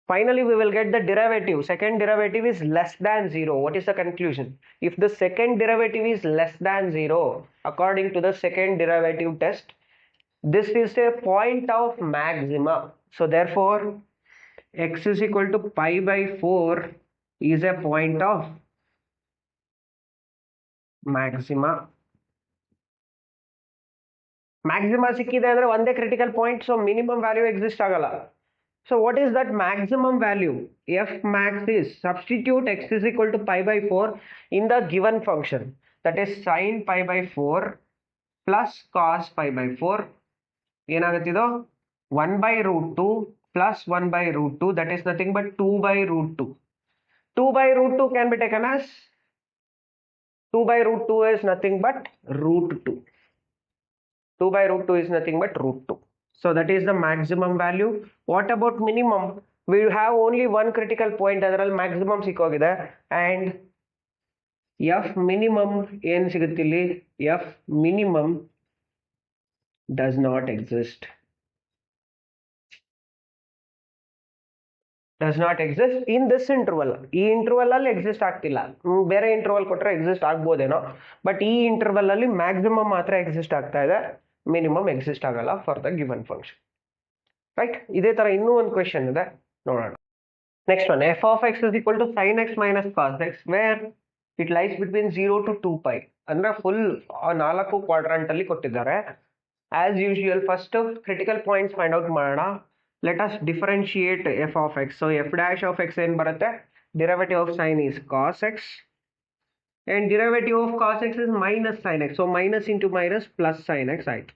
finally we will get the derivative. Second derivative is less than 0. What is the conclusion? If the second derivative is less than 0, according to the second derivative test, this is a point of maxima. So therefore x is equal to pi by 4 is a point of maxima. Maxima ಸಿಕ್ಕಿದೆ ಅಂದ್ರೆ ಒಂದೇ critical point, so minimum value exist ಆಗಲ್ಲ. So what is that maximum value? F max is substitute x is equal to pi by 4 in the given function, that is sine pi by 4 plus cos pi by 4. ಏನಾಗುತ್ತಿದೋ 1 by root 2 plus 1 by root 2, that is nothing but 2 by root 2. 2 by root 2 can be taken as 2 by root 2 is nothing but root 2. 2 by root 2 is nothing but root 2. So that is the maximum value. What about minimum? We have only one critical point, ಅದರಲ್ಲಿ maximum ಸಿಕ್ಕೋಗಿದೆ, and f minimum ಏನು ಸಿಗುತ್ತೆ ಇಲ್ಲಿ? f minimum does not exist. Does not exist in this interval. ಈ interval ಅಲ್ಲಿ exist ಆಗ್ತಿಲ್ಲ. ಬೇರೆ interval ಕೊಟ್ಟರೆ exist ಆಗ್ಬೋದೇನೋ, ಬಟ್ ಈ ಇಂಟರ್ವಲ್ ಅಲ್ಲಿ ಮ್ಯಾಕ್ಸಿಮಮ್ ಮಾತ್ರ ಎಕ್ಸಿಸ್ಟ್ ಆಗ್ತಾ ಇದೆ, ಮಿನಿಮಮ್ ಎಕ್ಸಿಸ್ಟ್ ಆಗಲ್ಲ for the given function. Right, ಇದೇ ತರ ಇನ್ನೂ ಒಂದು ಕ್ವೆಶನ್ ಇದೆ, ನೋಡೋಣ. Next one, f of x is equal to sine x minus cos x where it lies between 0 to 2π. ಅಂದ್ರೆ ಫುಲ್ 4 ಕ್ವಾಡ್ರಂಟ್ ಅಲ್ಲಿ ಕೊಟ್ಟಿದ್ದಾರೆ. As usual first critical points find out ಮಾಡೋಣ. Let us differentiate f of x. So f dash of x ಏನು ಬರುತ್ತೆ? Derivative of sin is cos x and derivative of cos x is minus sin x. So minus into minus plus sin x ಆಯ್ತು.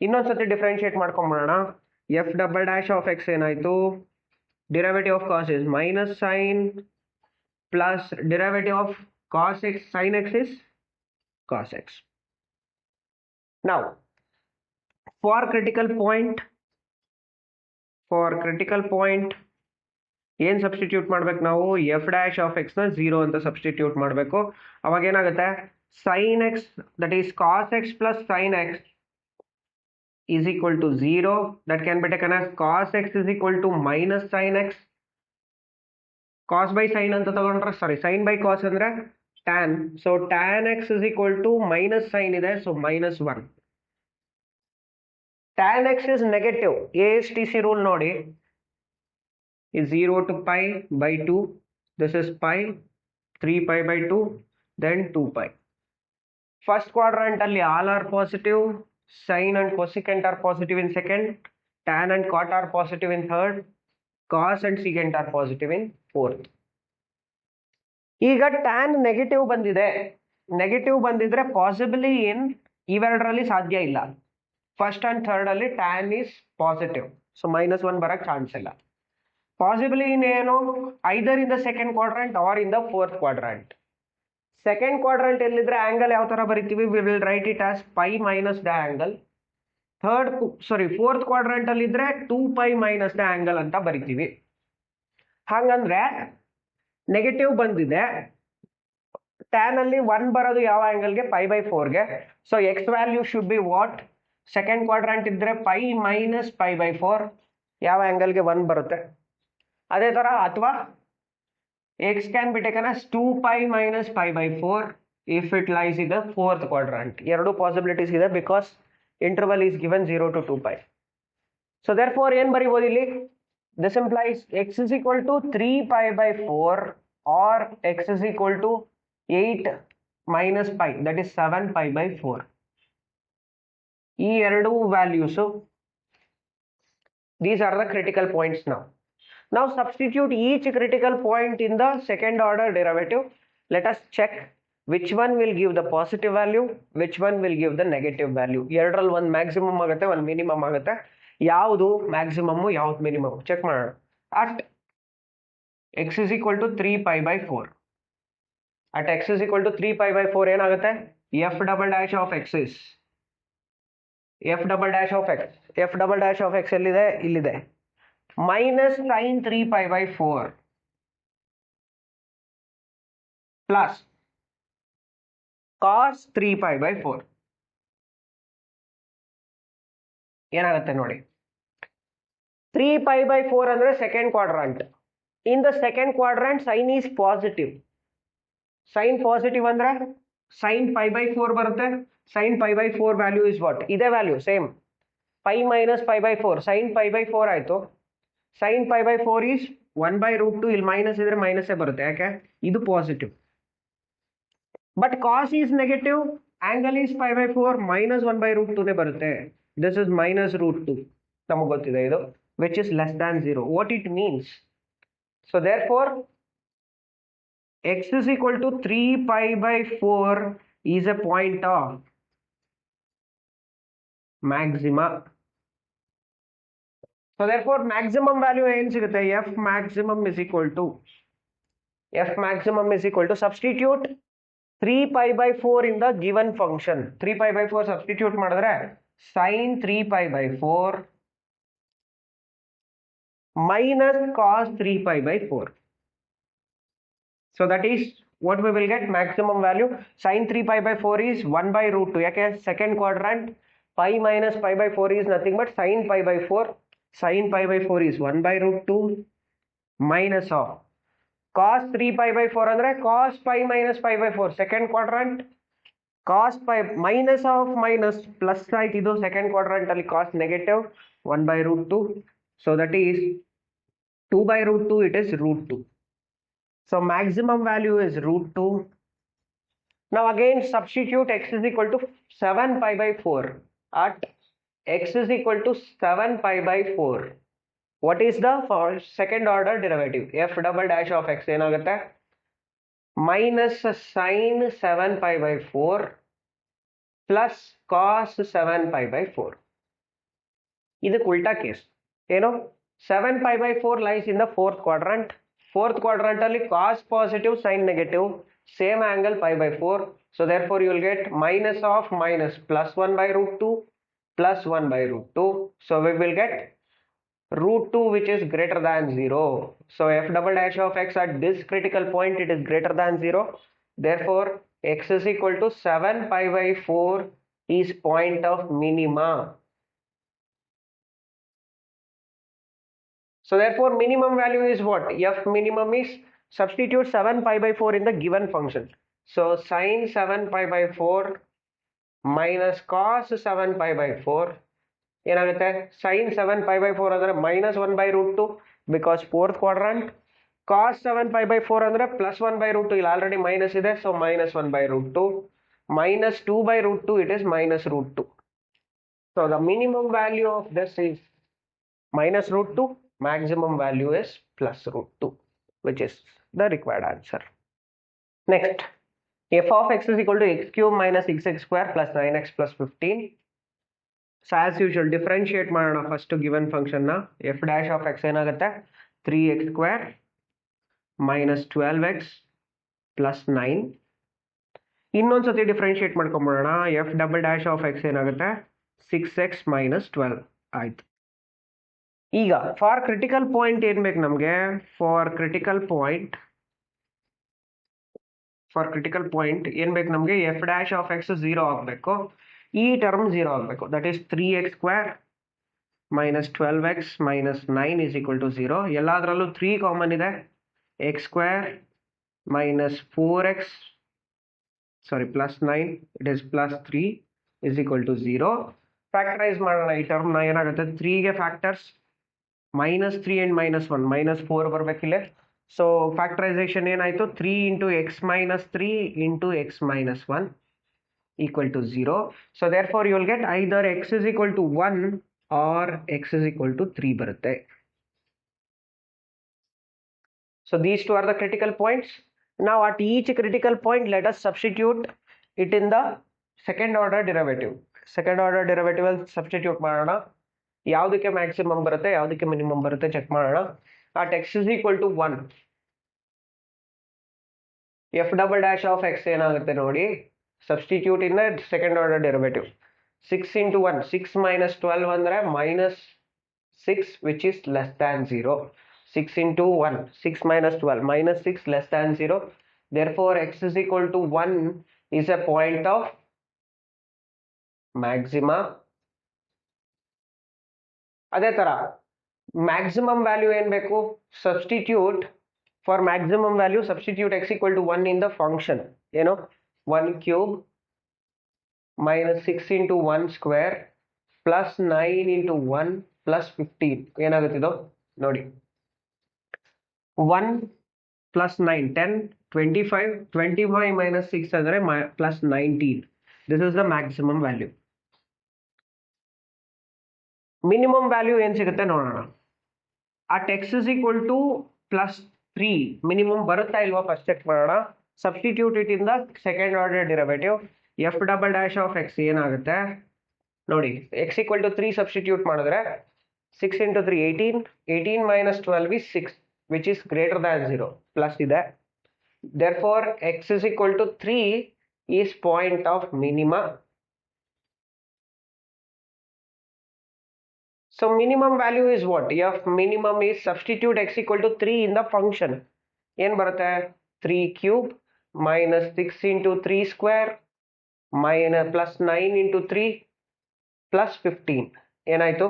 ಇನ್ನೊಂದ್ಸತಿ differentiate ಮಾಡ್ಕೊಂಡ್ಬಿಡೋಣ. f double dash of x ಏನಾಯ್ತು? Derivative of cos is minus sin plus derivative of cos x sin x is cos x. Now for critical point ಏನು substitute ಮಾಡ್ಬೇಕು ನಾವು? F dash of X ನ 0 ಅಂತ substitute ಮಾಡಬೇಕು. ಅವಾಗ ಏನಾಗುತ್ತೆ? Sine x that is cos x plus sine x is equal to 0. That can be taken as cos x is equal to minus sine x. Cos by sine ಅಂತ ತಗೊಂಡ್ರೆ, sorry, sine by cos ಅಂದ್ರೆ tan. So tan x is equal to minus sine ಇದೆ, so -1. tan x is negative. ASTC rule ನೋಡಿ, is 0 to pi by 2. This is pi, 3π by 2, then 2π. First quadrant ಅಲ್ಲಿ all are positive, sin and cosecant are positive in second, tan and cot are positive in third, cos and secant are positive in fourth. ಈಗ tan negative ಬಂದಿದೆ. Negative ಬಂದಿದ್ರೆ possibly ಇವೆರಡರಲ್ಲಿ ಸಾಧ್ಯ ಇಲ್ಲ. First and third ಅಲ್ಲಿ tan is positive, so -1 ಬರಕ್ chance ಇಲ್ಲ. Possibly ಇನ್ನೇನು? Either in the second quadrant or in the fourth quadrant. Second quadrant ಎಲ್ಲಿದ್ರೆ ಆಂಗಲ್ ಯಾವ ತರ ಬರಿತೀವಿ? We will write it as π minus the angle. Fourth quadrant ಅಲ್ಲಿ ಇದ್ರೆ 2π ಮೈನಸ್ ದ ಆಂಗಲ್ ಅಂತ ಬರಿತೀವಿ. ಹಾಗಂದ್ರೆ ನೆಗೆಟಿವ್ ಬಂದಿದೆ, ಟ್ಯಾನ್ ಅಲ್ಲಿ 1 ಬರೋದು ಯಾವ ಆಂಗಲ್ಗೆ? π/4ಗೆ. So x value should be what? Second quadrant ಇದ್ರೆ π ಮೈನಸ್ π/4 ಯಾವ ಆಂಗಲ್ಗೆ 1 ಬರುತ್ತೆ. ಅದೇ ತರ, ಅಥವಾ x can be taken as 2π minus π/4 if it lies in the fourth quadrant. ಎರಡು ಪಾಸಿಬಿಲಿಟೀಸ್ ಇದೆ because interval is given 0 to 2π. So therefore ಏನ್ ಬರಿಬೋದು ಇಲ್ಲಿ? This implies x is equal to 3π/4 or x is equal to 8 minus π, that is 7π/4. ಈ ಎರಡು values, these are the critical points now. Now substitute each critical point in the second order derivative. Let us check which one will give the positive value, which one will give the negative value. ಎರಡರಲ್ಲಿ ಒಂದು maximum ಆಗುತ್ತೆ, ಒಂದು minimum ಆಗುತ್ತೆ. ಯಾವುದು maximum, ಯಾವ್ದು minimum check ಮಾಡೋಣ. At x is equal to 3π/4, at x is equal to 3π/4 ಏನಾಗುತ್ತೆ? f double dash of x is f double dash of x ಎಲ್ಲಿದೆ? ಇಲ್ಲಿದೆ. ಮೈನಸ್ sin 3π/4 ಪ್ಲಸ್ cos 3π/4 ಏನಾಗುತ್ತೆ ನೋಡಿ. 3π/4 ಅಂದ್ರೆ second quadrant. In the second quadrant sine is positive. Sine positive ಅಂದ್ರೆ sin π/4 ಬರುತ್ತೆ. sin π/4 value is what? ಇದೇ value same, π minus π/4. sin π/4 ಆಯ್ತು. sin π/4 is 1/√2. ಇಲ್ಲಿ ಮೈನಸ್ ಇದ್ರೆ ಮೈನಸ್ಸೇ ಬರುತ್ತೆ, ಯಾಕೆ? ಇದು positive. But cos is negative, angle is π/4, minus 1/√2ನೇ ಬರುತ್ತೆ. This is -√2. ನಮಗೆ ಗೊತ್ತಿದೆ ಇದು, which is less than 0. What it means? So therefore x is equal to 3π/4 is a point of maxima. So therefore maximum value ಏನು ಸಿಗುತ್ತೆ? f maximum is equal to substitute 3π/4 in the given function. 3π/4 substitute ಮಾಡಿದ್ರೆ sin 3 pi by 4 minus cos 3 pi by 4. So that is what we will get maximum value. Sin 3 pi by 4 is 1 by root 2. Yake second quadrant, pi minus pi by 4 is nothing but sin pi by 4. Sin pi by 4 is 1 by root 2 minus of cos 3 pi by 4 andre cos pi minus pi by 4 second quadrant, cos pi minus of minus plus ಆಯ್ತು ಇದು second quadrant ಅಲ್ಲಿ cos negative 1 by root 2. So that is 2 by root 2, it is root 2. So maximum value is root 2. Now again substitute x is equal to 7 pi by 4 at x is equal to 7 pi by 4. What is the second order derivative? F double dash of x ಏನಾಗುತ್ತೆ minus sin 7 pi by 4 plus cos 7 pi by 4. ಇದಕ್ಕೆ ಉಲ್ಟಾ case ಏನು 7 pi by 4 lies in the fourth quadrant. Fourth quadrant ಅಲ್ಲಿ cos positive sin negative same angle pi by 4. So therefore you will get minus of minus plus 1 by root 2 plus 1 by root 2. So we will get root 2 which is greater than 0. So f double dash of x at this critical point it is greater than 0. Therefore x is equal to 7 pi by 4 is point of minima. So therefore minimum value is what? F minimum is substitute 7 pi by 4 in the given function. So sin 7 pi by 4 minus cos 7 pi by 4 ಏನಾಗುತ್ತೆ sin 7 pi by 4 ಅಂದ್ರೆ minus 1 by root 2 because fourth quadrant, cos 7 pi by 4 ಅಂದ್ರೆ plus 1 by root 2 ಇಲ್ಲಿ already minus ಇದೆ so minus 1 by root 2 minus 2 by root 2 it is minus root 2. So the minimum value of this is minus root 2, maximum value is plus root 2 which is the required answer. Next, f of x is equal to x cube minus 6x square plus 9x plus 15. So as usual differentiate ಮಾಡೋಣ first given function ನ f dash of x ಏನಾಗುತ್ತೆ 3x square minus 12x plus 9. ಇನ್ನೊಂದ್ಸತಿ differentiate ಮಾಡ್ಕೊಂಬಿಡೋಣ f double dash of x ಏನಾಗುತ್ತೆ 6x minus 12 ಆಯ್ತು. ಈಗ for critical point ಏನ್ ಬೇಕು ನಮಗೆ ಫಾರ್ ಕ್ರಿಟಿಕಲ್ ಪಾಯಿಂಟ್ ಏನ್ ಬೇಕು ನಮಗೆ ಎಫ್ ಡ್ಯಾಶ್ ಆಫ್ ಎಕ್ಸ್ 0 ಆಗಬೇಕು, ಈ ಟರ್ಮ್ 0 ಆಗಬೇಕು. That is 3x square minus 12x minus 9 is equal to 0. ಎಲ್ಲದರಲ್ಲೂ 3 ಕಾಮನ್ ಇದೆ. X square minus 4x plus 9 it is plus 3 is equal to 0. Factorise ಮಾಡೋಣ ಈ ಟರ್ಮ್ನ. ಏನಾಗುತ್ತೆ 3ಗೆ factors minus 3 and minus 1 minus 4 ಬರ್ಬೇಕಿಲ್ಲ. ಸೊ ಫ್ಯಾಕ್ಟರೈಸೇಷನ್ ಏನಾಯ್ತು 3 into x minus 3 into x minus 1 equal to 0. So therefore you will get either x is equal to 1 or x is equal to 3 ಬರುತ್ತೆ. So these two are the critical points. Now at each critical point let us substitute it in the second order derivative. Second order derivative ಅಲ್ಲಿ substitute ಮಾಡೋಣ. ಯಾವುದಕ್ಕೆ maximum ಬರುತ್ತೆ ಯಾವುದಕ್ಕೆ minimum ಬರುತ್ತೆ check ಮಾಡೋಣ. At x is equal to 1 f double dash of x ಏನಾಗುತ್ತೆ ನೋಡಿ, substitute in the second order derivative. 6 into 1 6 minus 12 ಅಂದ್ರೆ minus 6 which is less than 0. 6 into 1 6 minus 12 minus 6 less than 0. Therefore x is equal to 1 is a point of maxima. ಅದೇ ತರ maximum value ಏನ್ ಬೇಕು, substitute for maximum value substitute x equal to 1 in the function. ಏನು 1 cube minus 6 into 1 square plus 9 into 1 plus 15 ಏನಾಗುತ್ತೆ ಇದು ನೋಡಿ. 1 plus 9 10 25 minus 6 ಅಂದರೆ plus 19. This is the maximum value. Minimum value ಏನು ಸಿಗುತ್ತೆ ನೋಡೋಣ. At x is equal to plus 3 minimum ಬರುತ್ತಾ ಇಲ್ವಾ ಫಸ್ಟ್ ಚೆಕ್ ಮಾಡೋಣ. Substitute it in the second order derivative. F double dash of x ಏನಾಗುತ್ತೆ ನೋಡಿ, X equal to 3 substitute ಮಾಡಿದ್ರೆ 6 into 3 18 minus 12 is 6 which is greater than 0 plus ಇದೆ. therefore x is equal to 3 is point of minima. So minimum value is what? F minimum is substitute x equal to 3 in the function. ಏನು ಬರುತ್ತೆ 3 cube minus 6 into 3 square minus plus 9 into 3 plus 15. ಏನಾಯ್ತು?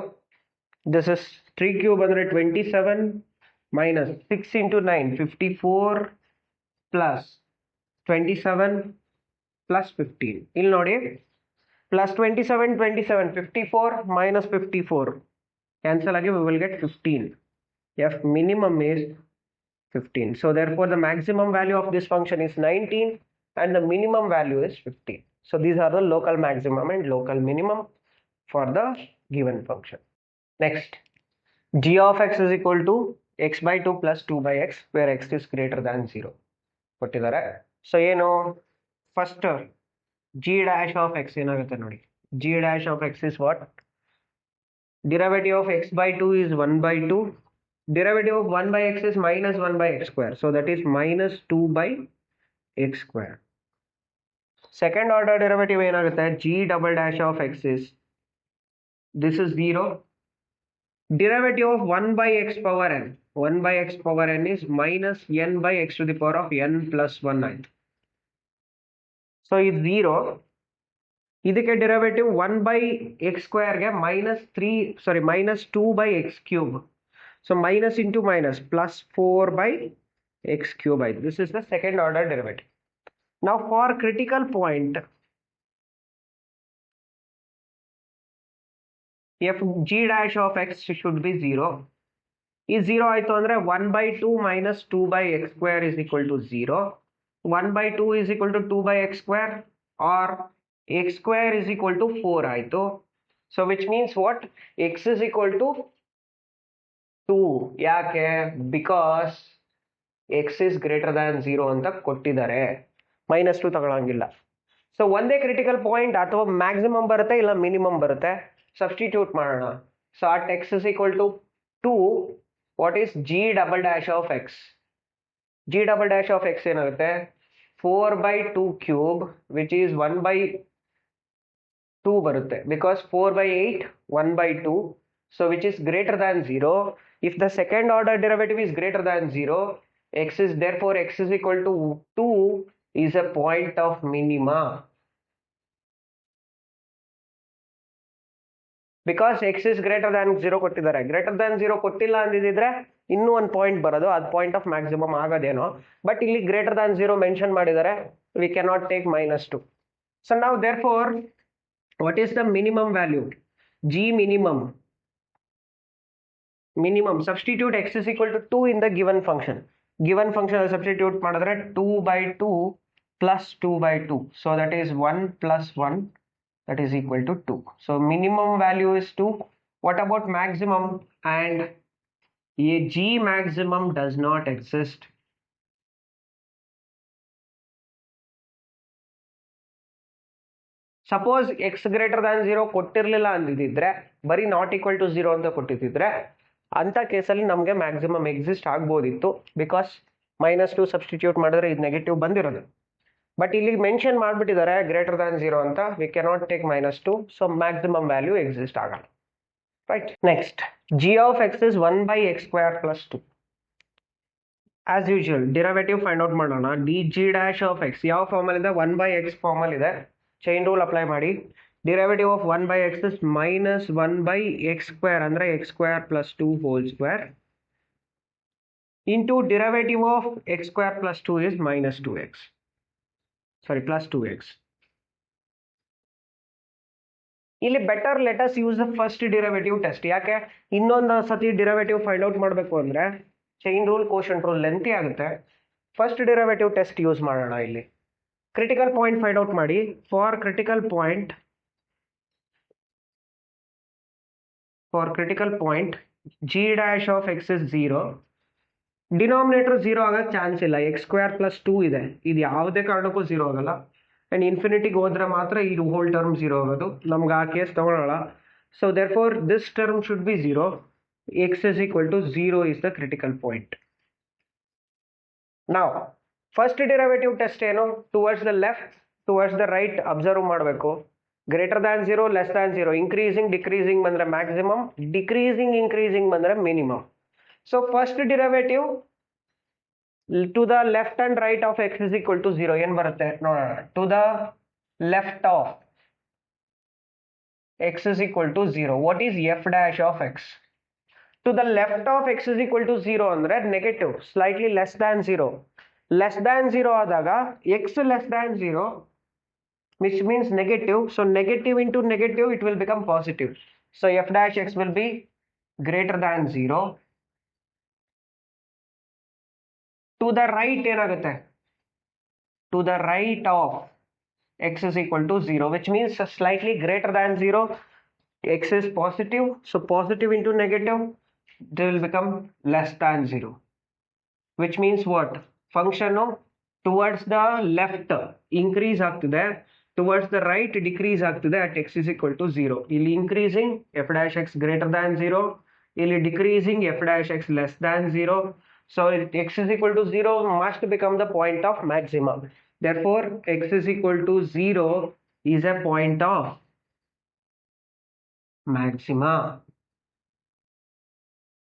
This is 3 cube ಅಂದರೆ 27 minus 6 into 9 54 plus 27 plus 15. ಇಲ್ಲಿ ನೋಡಿ plus 27 54 minus 54 cancel agi, we will get 15. F minimum is 15. So therefore the maximum value of this function is 19 and the minimum value is 15. So these are the local maximum and local minimum for the given function. Next, g of x is equal to x by 2 plus 2 by x where x is greater than 0. ಕೊಟ್ಟಿದ್ದಾರೆ. So ಏನು first g dash of x ಏನಾಗುತ್ತೆ ನೋಡಿ, g dash of x is what? Derivative of x by 2 is 1 by 2. Derivative of 1 by x is minus 1 by x square. So that is minus 2 by x square. Second order derivative ಏನಾಗುತ್ತೆ, g double dash of x is, this is 0. Derivative of 1 by x power n. 1 by x power n is minus n by x to the power of n plus 1 ಆಯ್ತು. So ಇದು 0. ಇದಕ್ಕೆ derivative 1 by x ಸ್ಕ್ವೇರ್ಗೆ minus 2 by x cube. So minus into minus plus 4 by x cube. This is the second order derivative. Now for critical point, if g dash of x should be 0. Is 0 ಆಯಿತು ಅಂದರೆ 1 by 2 minus 2 by x square is equal to 0. 1 by 2 is equal to 2 by x square or x square is equal to 4 ಆಯಿತು. So which means what? X is equal to 2. ಯಾಕೆ? Because x is greater than 0 ಅಂತ ಕೊಟ್ಟಿದ್ದಾರೆ. minus 2 ತಗೊಳ್ಳಂಗಿಲ್ಲ. So ಒಂದೇ critical point ಅಥವಾ maximum ಬರುತ್ತೆ ಇಲ್ಲ minimum ಬರುತ್ತೆ. Substitute ಮಾಡೋಣ. So at x is equal to 2, what is g double dash of x? g double dash of x ಏನಾಗುತ್ತೆ? 4 by 2 cube which is 1 by 2 ಬರುತ್ತೆ, because 4 by 8 1 by 2, so which is greater than 0. If the second order derivative is greater than 0, therefore x is equal to 2 is a point of minima. Because X is greater than 0 ಕೊಟ್ಟಿದ್ದಾರೆ. Greater than 0 ಕೊಟ್ಟಿಲ್ಲ ಅಂದಿದ್ರೆ ಇನ್ನೂ ಒಂದು point ಬರೋದು, ಅದು point of maximum ಆಗೋದೇನೋ. But ಇಲ್ಲಿ greater than 0 mention ಮಾಡಿದ್ದಾರೆ, we can not take minus 2. So ನಾವು therefore what is the minimum value? G minimum substitute x is equal to 2 in the given function. Given function substitute ಮಾಡಿದ್ರೆ 2 by 2 plus 2 by 2. So that is 1 plus 1. That is equal to 2. So minimum value is 2. What about maximum? And a g maximum does not exist. Suppose x greater than 0 ಕೊಟ್ಟಿರಲಿಲ್ಲ ಅಂದಿದ್ರೆ, ಬರೀ not equal to 0 ಅಂತ ಕೊಟ್ಟಿದ್ರೆ, ಅಂತ ಕೇಸಲ್ಲಿ ನಮಗೆ maximum exist ಆಗ್ಬೋದಿತ್ತು. Because -2 substitute ಮಾಡಿದ್ರೆ ಇದು negative ಬಂದಿರೋದು. ಬಟ್ ಇಲ್ಲಿ ಮೆನ್ಷನ್ ಮಾಡಿಬಿಟ್ಟಿದ್ದಾರೆ ಗ್ರೇಟರ್ ದ್ಯಾನ್ 0 ಅಂತ, we cannot take -2. So maximum value exist ಆಗಲ್ಲ. Right. Next, g of x is 1 by x square plus 2. As usual derivative find out ಮಾಡೋಣ. dg dash of x ಯಾವ formal ಇದೆ? 1 by x formal ಇದೆ. Chain rule apply ಮಾಡಿ. Derivative of 1 by x is minus 1 by x square ಅಂದರೆ x square plus 2 whole square into derivative of x square plus 2 is minus 2x. Plus 2x. ಇಲ್ಲಿ better let us use the first derivative test. ಯಾಕೆ? ಇನ್ನೊಂದು ಸತಿ derivative find out ಮಾಡಬೇಕು ಅಂದರೆ chain rule, quotient rule lengthy ಆಗುತ್ತೆ. First derivative test use ಮಾಡೋಣ. ಇಲ್ಲಿ critical point find out ಮಾಡಿ. For critical point g dash of x is 0. Denominator 0 ಆಗೋಕ್ಕೆ ಚಾನ್ಸ್ ಇಲ್ಲ. x square plus 2 ಇದೆ, ಇದು ಯಾವುದೇ ಕಾರಣಕ್ಕೂ 0 ಆಗಲ್ಲ. ಆ್ಯಂಡ್ ಇನ್ಫಿನಿಟಿಗೆ ಹೋದ್ರೆ ಮಾತ್ರ ಇದು ಹೋಲ್ ಟರ್ಮ್ 0 ಆಗೋದು. ನಮ್ಗೆ ಆ ಕೇಸ್ ತಗೊಳ್ಳೋಣ. So therefore this term should be 0. x is equal to 0 is the critical point. Now first derivative test ಏನು? Towards the left, towards the right observe ಮಾಡಬೇಕು. Greater than 0 less than 0 increasing decreasing ಬಂದರೆ maximum, decreasing increasing ಬಂದರೆ minimum. So first derivative to the left and right of x is equal to 0 ಏನು ಬರುತ್ತೆ ನೋಡೋಣ. To the left of x is equal to 0. What is f dash of x? To the left of x is equal to 0 ಅಂದ್ರೆ negative, slightly less than 0. Less than 0 ಆದಾಗ x less than 0, which means negative. So negative into negative, it will become positive. So f dash x will be greater than 0. To the right ಏನಾಗುತ್ತೆ? To the right of x is equal to 0, which means slightly greater than 0. X is positive, so positive into negative, they will become less than 0, which means what? Function towards the left increase ಆಗ್ತಿದೆ, towards the right decrease ಆಗ್ತಿದೆ at x is equal to 0. ಇಲ್ಲಿ increasing f dash x greater than 0, ಇಲ್ಲಿ decreasing f dash x less than 0. So x is equal to 0 must become the point of maximum. Therefore x is equal to 0 is a point of maxima.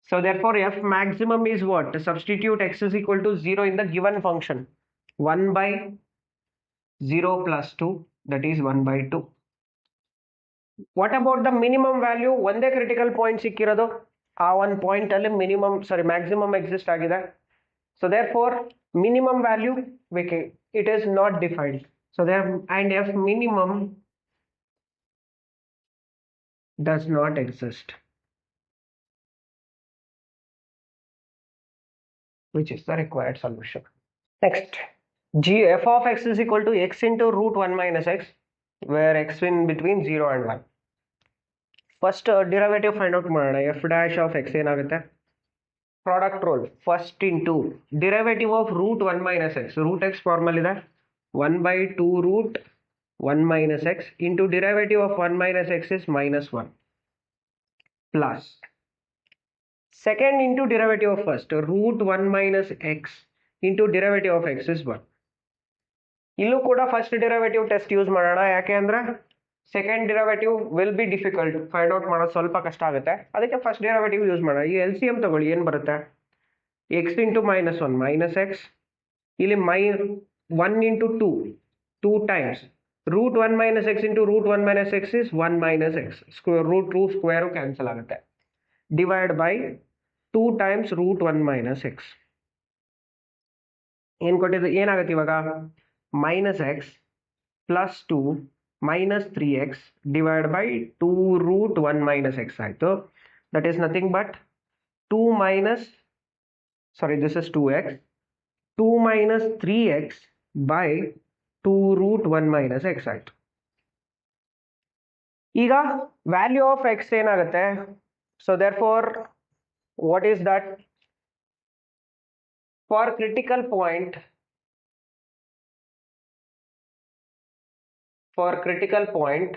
So therefore f maximum is what? Substitute x is equal to 0 in the given function. 1 by 0 plus 2, that is 1 by 2. What about the minimum value? ಒಂದೇ critical point ಸಿಕ್ಕಿರೋದು, ಆ ಒಂದು point ಅಲ್ಲಿ maximum exist ಆಗಿದೆ. So therefore minimum value it is not defined. So there, and f minimum does not exist, which is the required solution. Next, g f of x is equal to x into root 1 minus x, where x in between 0 and 1. First derivative find out ಮಾಡೋಣ. f dash of x ಏನಾಗುತ್ತೆ? Product rule, first into derivative of root 1 minus x. Root x formal ಇದೆ 1 by 2 root 1 minus x into derivative of 1 minus x is minus 1 plus second into derivative of first root 1 minus x into derivative of x is 1. ಇಲ್ಲೂ ಕೂಡ first derivative test use ಮಾಡೋಣ. ಯಾಕೆ ಅಂದ್ರೆ second derivative will be difficult, find out ಮಾಡೋದು ಸ್ವಲ್ಪ ಕಷ್ಟ ಆಗುತ್ತೆ. ಅದಕ್ಕೆ ಫಸ್ಟ್ ಡಿರವೇಟಿವ್ ಯೂಸ್ ಮಾಡೋಣ. ಈ ಎಲ್ ಸಿ ಎಮ್ ತಗೊಳ್ಳಿ, ಏನು ಬರುತ್ತೆ? X into minus 1 minus x, ಇಲ್ಲಿ 1 into 2 times root 1 minus x into root 1 minus x is 1 minus x, root 2 square cancel ಆಗುತ್ತೆ, divide by 2 times root 1 minus x. ಏನು ಕೊಟ್ಟಿದ್ದು? ಏನಾಗುತ್ತೆ ಇವಾಗ? Minus x plus 2 minus 3x divided by 2 root 1 minus x ಆಯಿತು. That is nothing but 2 minus, sorry, this is 2x, 2 minus 3x by 2 root 1 minus x ಆಯಿತು. ಈಗ value of x ಏನಾಗುತ್ತೆ? So therefore what is that? For critical point,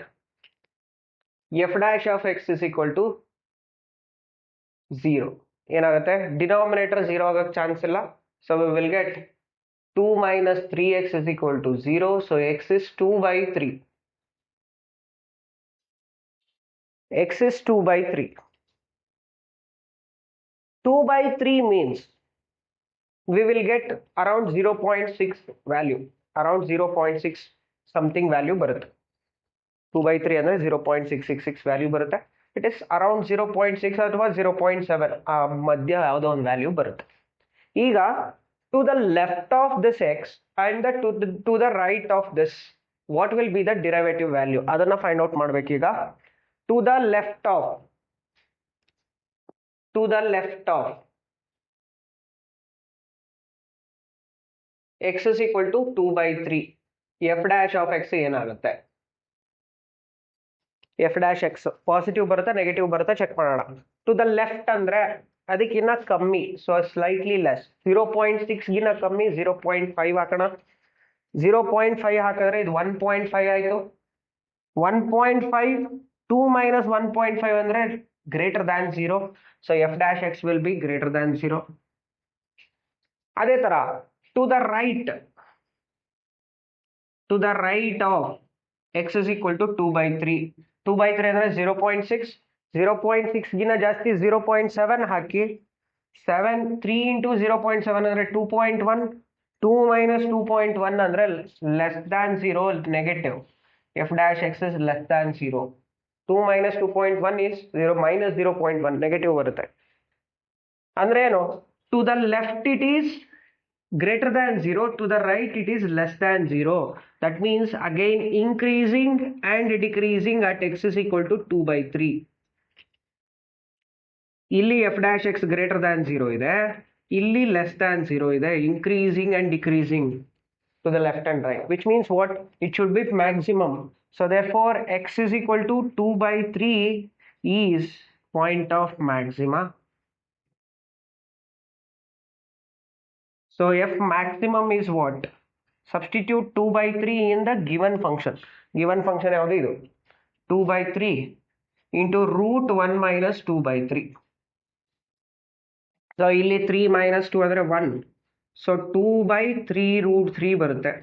f dash of x is equal to 0. ಏನಾಗುತ್ತೆ? Denominator 0 ಆಗಕ್ಕೆ chance ಇಲ್ಲ. So we will get 2 minus 3x is equal to 0. So x is 2 by 3. x is 2 by 3. 2 by 3 means we will get around 0.6 value, around 0.6 something value ಬರುತ್ತೆ. 2 by 3 ಅಂದರೆ 0.666 value ಬರುತ್ತೆ. It is around 0.6 ಅಥವಾ 0.7 ಆ ಮಧ್ಯ ಯಾವುದೋ ಒಂದು value ಬರುತ್ತೆ. ಈಗ to the left of this x and to the right of this, what will be the derivative value? ಅದನ್ನ ಫೈಂಡ್ ಔಟ್ ಮಾಡ್ಬೇಕೀಗ. To the left of x is equal to 2 by 3. f dash of x ಏನಾಗುತ್ತೆ? f dash x positive ಬರುತ್ತಾ negative ಬರುತ್ತಾ check ಮಾಡೋಣ. To the left ಅಂದ್ರೆ ಅದಕ್ಕಿನ್ನ ಕಮ್ಮಿ, so slightly less, 0.6 ಗಿನ್ನ ಕಮ್ಮಿ 0.5 ಹಾಕೋಣ. 0.5 ಹಾಕಿದ್ರೆ ಇದು 1.5 ಆಯಿತು. 1.5 2 minus 1.5 ಅಂದ್ರೆ greater than 0. So f dash x will be greater than 0. ಅದೇ ತರ to the right of x is equal to 2/3. 2/3 ಅಂದರೆ 0.6. 0.6ಗಿನ ಜಾಸ್ತಿ 0.7 ಹಾಕಿ. 3 ಇಂಟು 0.7 ಅಂದರೆ 2.1. 2 ಮೈನಸ್ 2.1 ಅಂದರೆ less than 0, negative. F dash x is less than 0. 2 minus 2.1 is 0 minus 0.1, negative ಬರುತ್ತೆ. ಅಂದ್ರೆ ಏನು? To the left it is greater than 0, to the right it is less than 0. That means again increasing and decreasing at x is equal to 2/3. ಇಲ್ಲಿ f dash x greater than 0 ಇದೆ, ಇಲ್ಲಿ less than 0 ಇದೆ, increasing and decreasing to the left and right, which means what? It should be maximum. So therefore x is equal to 2/3 is point of maxima. So f maximum is what? Substitute 2/3 in the given function. Given function ಯಾವುದು ಇದು? 2/3 into root 1 minus 2/3. So ಇಲ್ಲಿ 3 minus 2 ಅಂದರೆ 1. So 2/3 root 3 ಬರುತ್ತೆ.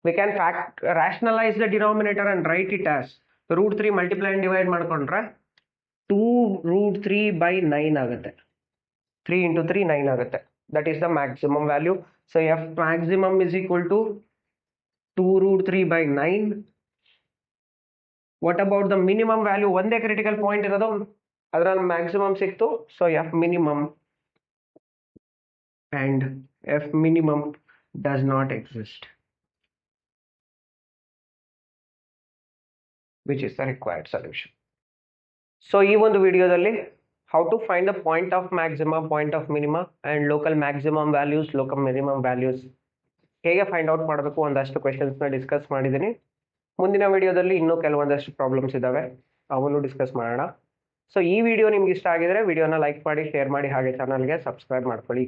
We can rationalize the denominator and write it as root 3 multiply and divide ಮಾಡ್ಕೊಂಡ್ರೆ 2 root 3/9 ಆಗುತ್ತೆ. 3 into 3 9 ಆಗುತ್ತೆ. That is the maximum value. So f maximum is equal to 2 root 3/9. What about the minimum value? ಒಂದೇ critical point ಇರೋದು, ಅದರಲ್ಲಿ maximum ಸಿಕ್ತು. So f minimum, and f minimum does not exist, which is the required solution. So ಈ ಒಂದು ವಿಡಿಯೋದಲ್ಲಿ how to find the point of maxima, point of minima and local maximum values, local minimum values ಹೇಗೆ find out ಮಾಡಬೇಕು ಒಂದಷ್ಟು ಕ್ವೆಶನ್ಸ್ನ discuss ಮಾಡಿದ್ದೀನಿ. ಮುಂದಿನ ವಿಡಿಯೋದಲ್ಲಿ ಇನ್ನೂ ಕೆಲವೊಂದಷ್ಟು ಪ್ರಾಬ್ಲಮ್ಸ್ ಇದ್ದಾವೆ, ಅವನ್ನು ಡಿಸ್ಕಸ್ ಮಾಡೋಣ. ಸೊ ಈ ವಿಡಿಯೋ ನಿಮ್ಗೆ ಇಷ್ಟ ಆಗಿದ್ರೆ ವಿಡಿಯೋನ ಲೈಕ್ ಮಾಡಿ, ಶೇರ್ ಮಾಡಿ, ಹಾಗೆ ಚಾನಲ್ಗೆ ಸಬ್ಸ್ಕ್ರೈಬ್ ಮಾಡ್ಕೊಳ್ಳಿ.